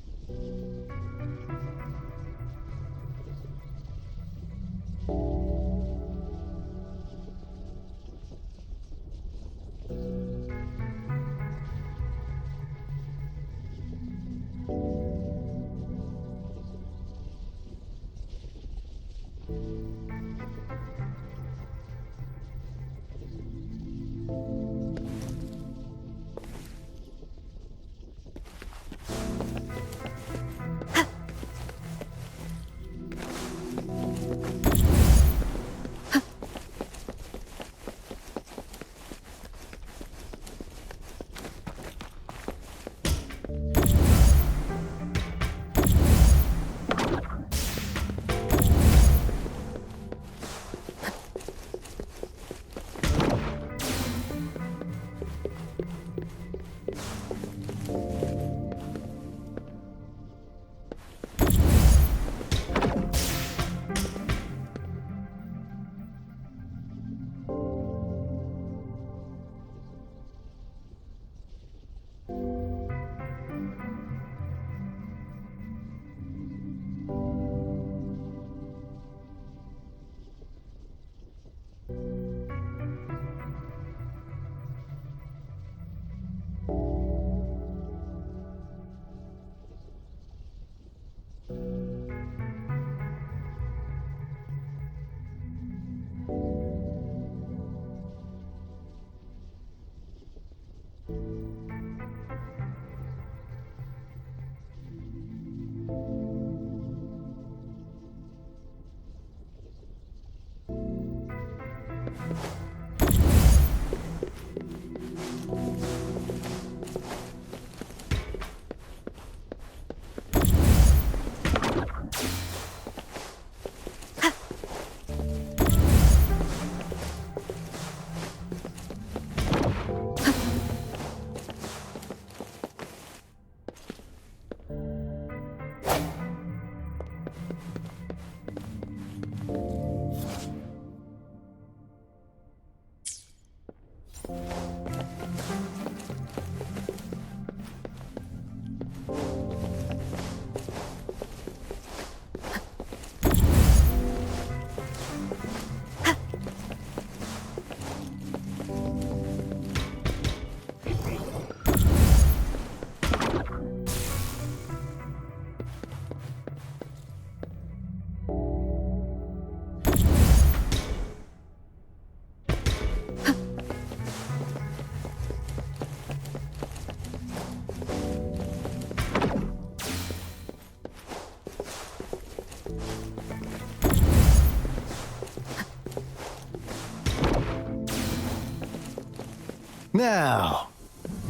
Now,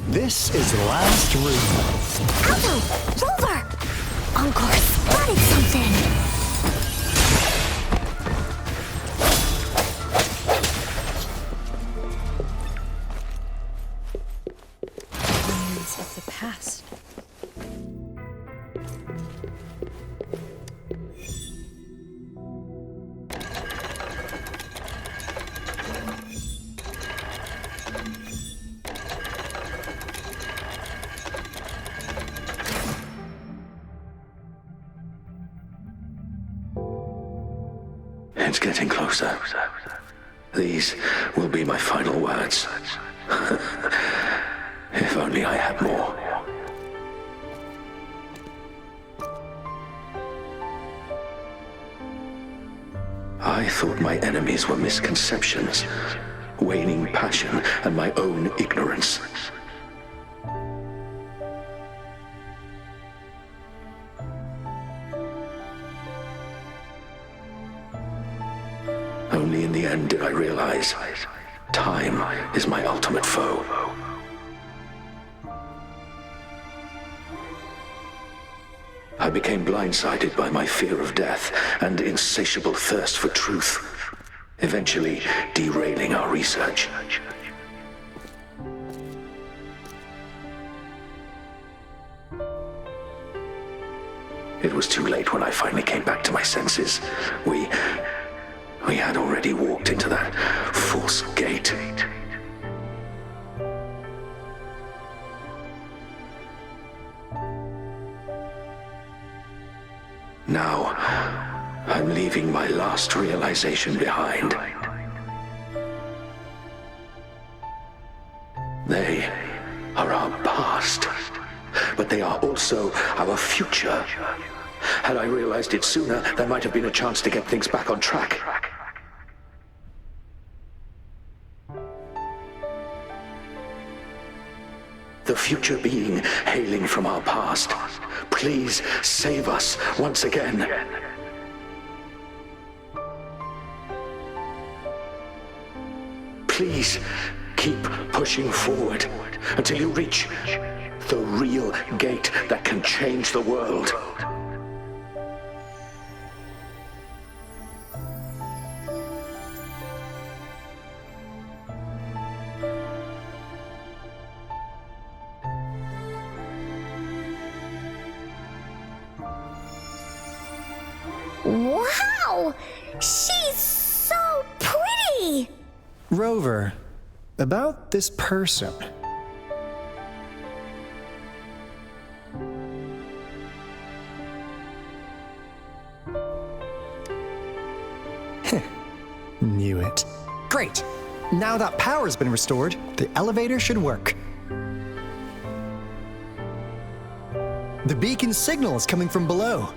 this is the last room. Alto! Rover! Encore spotted something! Memories of the past. It's getting closer. These will be my final words. If only I had more. I thought my enemies were misconceptions, waning passion, and my own ignorance. Only in the end did I realize time is my ultimate foe. I became blindsided by my fear of death and insatiable thirst for truth, eventually derailing our research. It was too late when I finally came back to my senses. We had already walked into that false gate. Now, I'm leaving my last realization behind. They are our past, but they are also our future. Had I realized it sooner, there might have been a chance to get things back on track. The future being hailing from our past, please save us once again. Please keep pushing forward until you reach the real gate that can change the world. Wow! She's so pretty! Rover, about this person. Knew it. Great! Now that power's been restored, the elevator should work. The beacon signal is coming from below.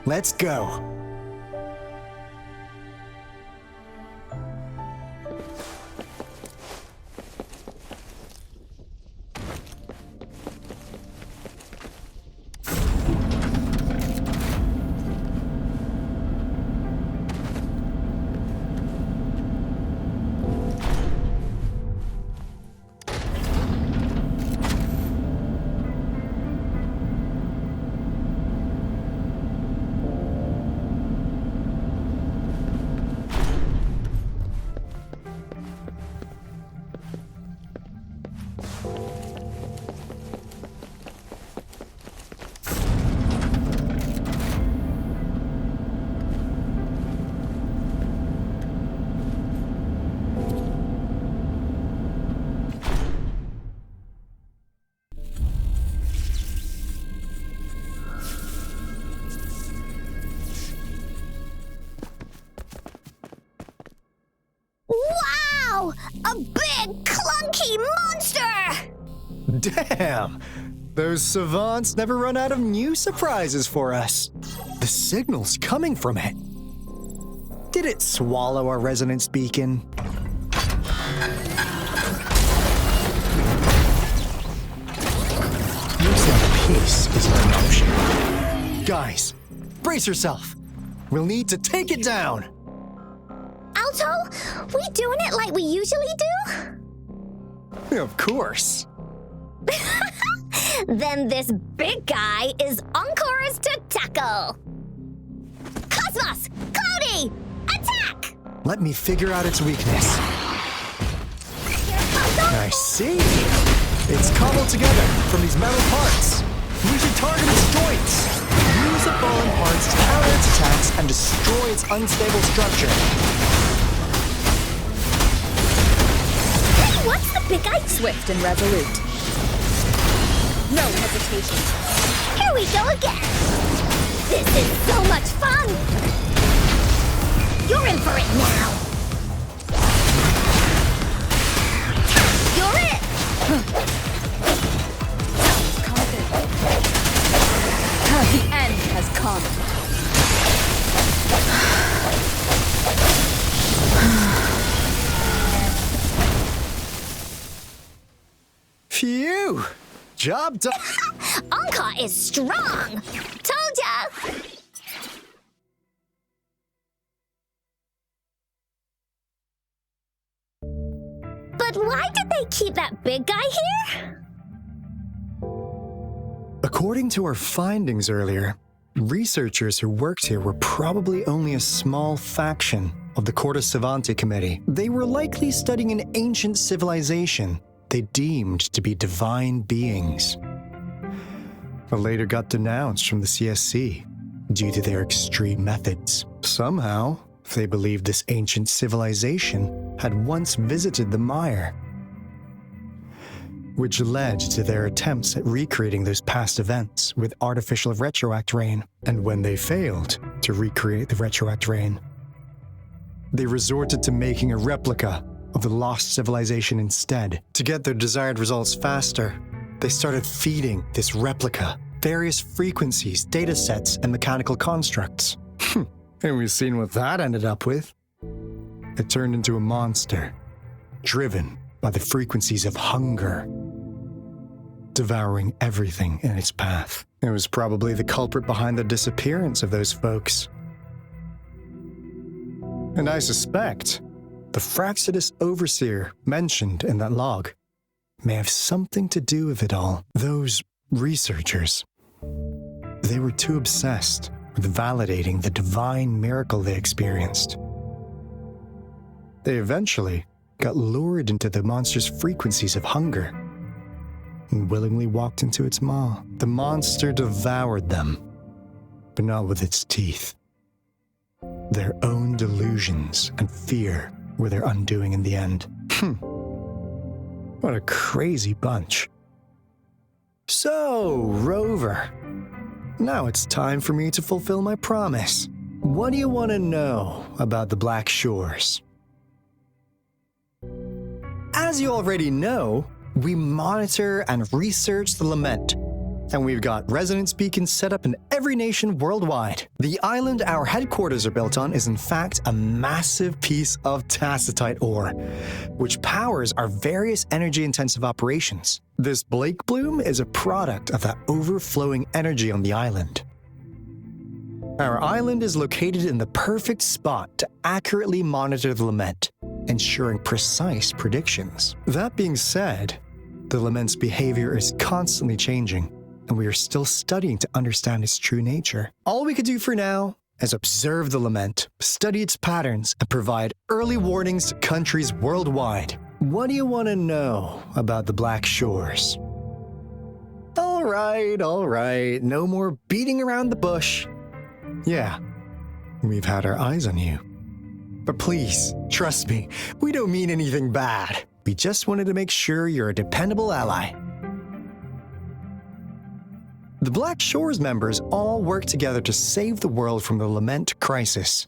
Let's go. Wow! A big, clunky monster! Damn! Those savants never run out of new surprises for us. The signal's coming from it. Did it swallow our resonance beacon? Looks like peace is an option. Guys, brace yourself. We'll need to take it down. Alto, we doing it like we usually do? Of course. Then this big guy is Encore's to tackle. Cosmos! Cloudy! Attack! Let me figure out its weakness. I see. It's cobbled together from these metal parts. We should target its joints. Use the fallen parts to counter its attacks and destroy its unstable structure. Hey, what's the big guy? Swift and resolute. No hesitation. Here we go again. This is so much fun. You're in for it now. You're it. The end has come. Job done. Anka is strong! Told ya! But why did they keep that big guy here? According to our findings earlier, researchers who worked here were probably only a small faction of the Corte Savante Committee. They were likely studying an ancient civilization they deemed to be divine beings, but later got denounced from the CSC due to their extreme methods. Somehow, they believed this ancient civilization had once visited the mire, which led to their attempts at recreating those past events with artificial retroact rain. And when they failed to recreate the retroact rain, they resorted to making a replica of the lost civilization instead. To get their desired results faster, they started feeding this replica various frequencies, data sets, and mechanical constructs. And we've seen what that ended up with. It turned into a monster, driven by the frequencies of hunger, devouring everything in its path. It was probably the culprit behind the disappearance of those folks. And I suspect the Fraxidus Overseer mentioned in that log may have something to do with it all. Those researchers, they were too obsessed with validating the divine miracle they experienced. They eventually got lured into the monster's frequencies of hunger and willingly walked into its maw. The monster devoured them, but not with its teeth. Their own delusions and fear were their undoing in the end. What a crazy bunch. So, Rover, now it's time for me to fulfill my promise. What do you want to know about the Black Shores? As you already know, we monitor and research the Lament, and we've got resonance beacons set up in every nation worldwide. The island our headquarters are built on is in fact a massive piece of tacitite ore, which powers our various energy-intensive operations. This Blake Bloom is a product of that overflowing energy on the island. Our island is located in the perfect spot to accurately monitor the Lament, ensuring precise predictions. That being said, the Lament's behavior is constantly changing, and we are still studying to understand its true nature. All we could do for now is observe the Lament, study its patterns, and provide early warnings to countries worldwide. What do you want to know about the Black Shores? All right, no more beating around the bush. Yeah, we've had our eyes on you. But please, trust me, we don't mean anything bad. We just wanted to make sure you're a dependable ally. The Black Shores members all work together to save the world from the Lament crisis.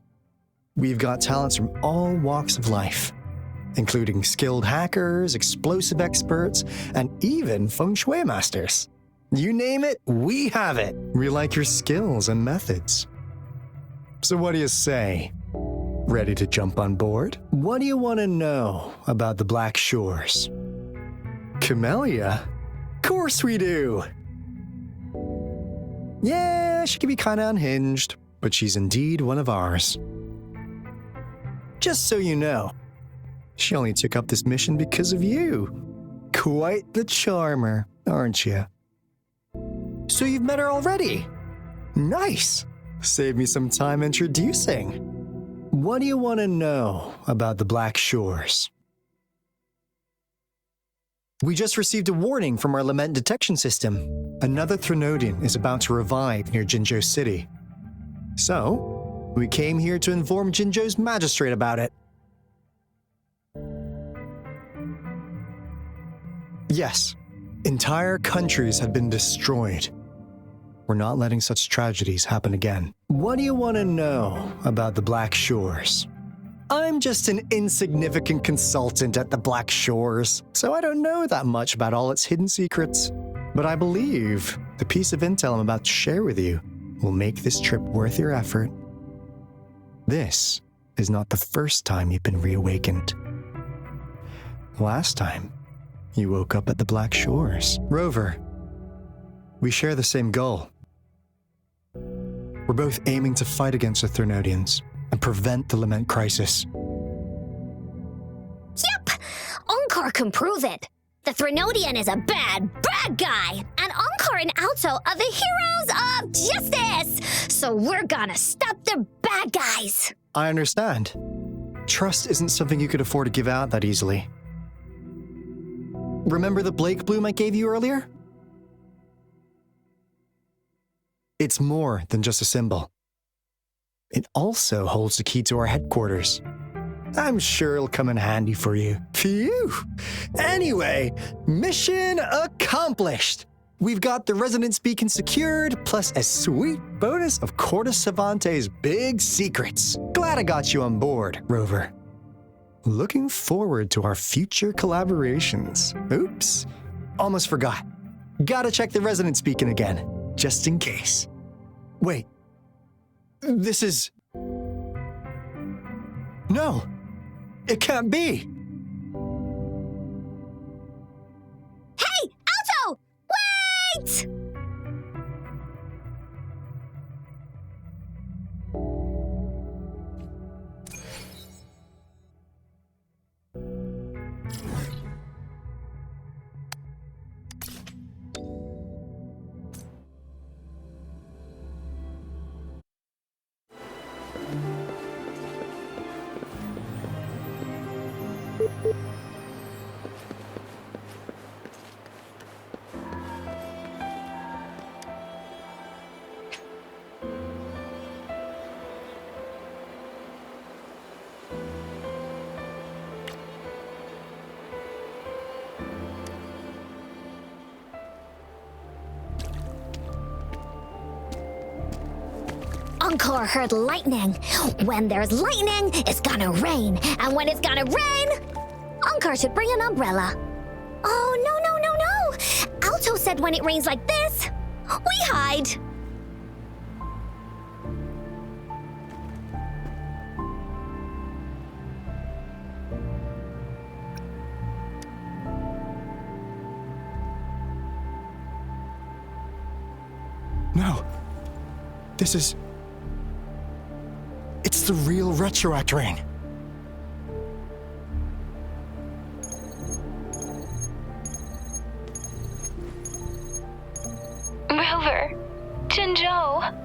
We've got talents from all walks of life, including skilled hackers, explosive experts, and even feng shui masters. You name it, we have it. We like your skills and methods. So what do you say? Ready to jump on board? What do you want to know about the Black Shores? Camellia? Of course we do! Yeah, she can be kinda unhinged, but she's indeed one of ours. Just so you know, she only took up this mission because of you. Quite the charmer, aren't you? So you've met her already? Nice! Save me some time introducing. What do you want to know about the Black Shores? We just received a warning from our Lament detection system. Another Threnodian is about to revive near Jinzhou City. So, we came here to inform Jinzhou's magistrate about it. Yes, entire countries have been destroyed. We're not letting such tragedies happen again. What do you want to know about the Black Shores? I'm just an insignificant consultant at the Black Shores, so I don't know that much about all its hidden secrets. But I believe the piece of intel I'm about to share with you will make this trip worth your effort. This is not the first time you've been reawakened. Last time, you woke up at the Black Shores. Rover, We share the same goal. We're both aiming to fight against the Threnodians and prevent the Lament Crisis. Yep! Onkar can prove it. The Threnodian is a bad, bad guy, and Onkar and Alto are the heroes of justice! So we're gonna stop the bad guys! I understand. Trust isn't something you could afford to give out that easily. Remember the Blake bloom I gave you earlier? It's more than just a symbol. It also holds the key to our headquarters. I'm sure it'll come in handy for you. Phew! Anyway, mission accomplished! We've got the resonance beacon secured, plus a sweet bonus of Cortus Savante's big secrets. Glad I got you on board, Rover. Looking forward to our future collaborations. Oops, almost forgot. Gotta check the resonance beacon again, just in case. Wait, this is... No, it can't be. Hey, Alto! Wait! Onkar heard lightning. When there's lightning, it's gonna rain. And when it's gonna rain, Onkar should bring an umbrella. Oh, no. Alto said when it rains like this, we hide. No. This is... It's the real Retroact Rain. Rover, Jinzhou.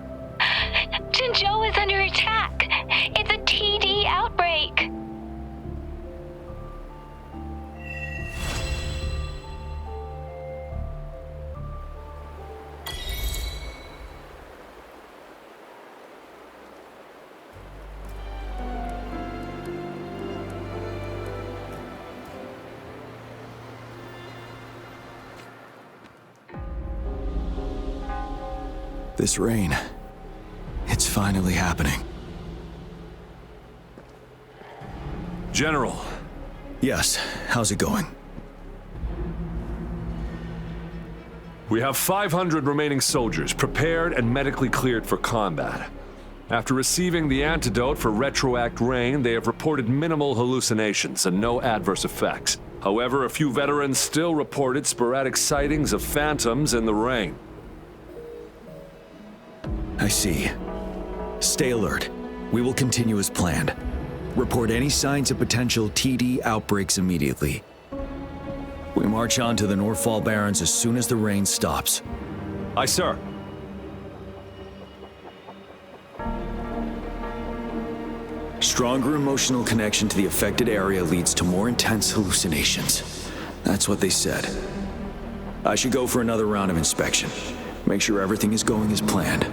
Jinzhou is under attack. It's a TD outbreak. This rain, it's finally happening. General. Yes, how's it going? We have 500 remaining soldiers prepared and medically cleared for combat. After receiving the antidote for Retroact Rain, they have reported minimal hallucinations and no adverse effects. However, a few veterans still reported sporadic sightings of phantoms in the rain. I see. Stay alert. We will continue as planned. Report any signs of potential TD outbreaks immediately. We march on to the Northfall Barrens as soon as the rain stops. Aye, sir. Stronger emotional connection to the affected area leads to more intense hallucinations. That's what they said. I should go for another round of inspection. Make sure everything is going as planned.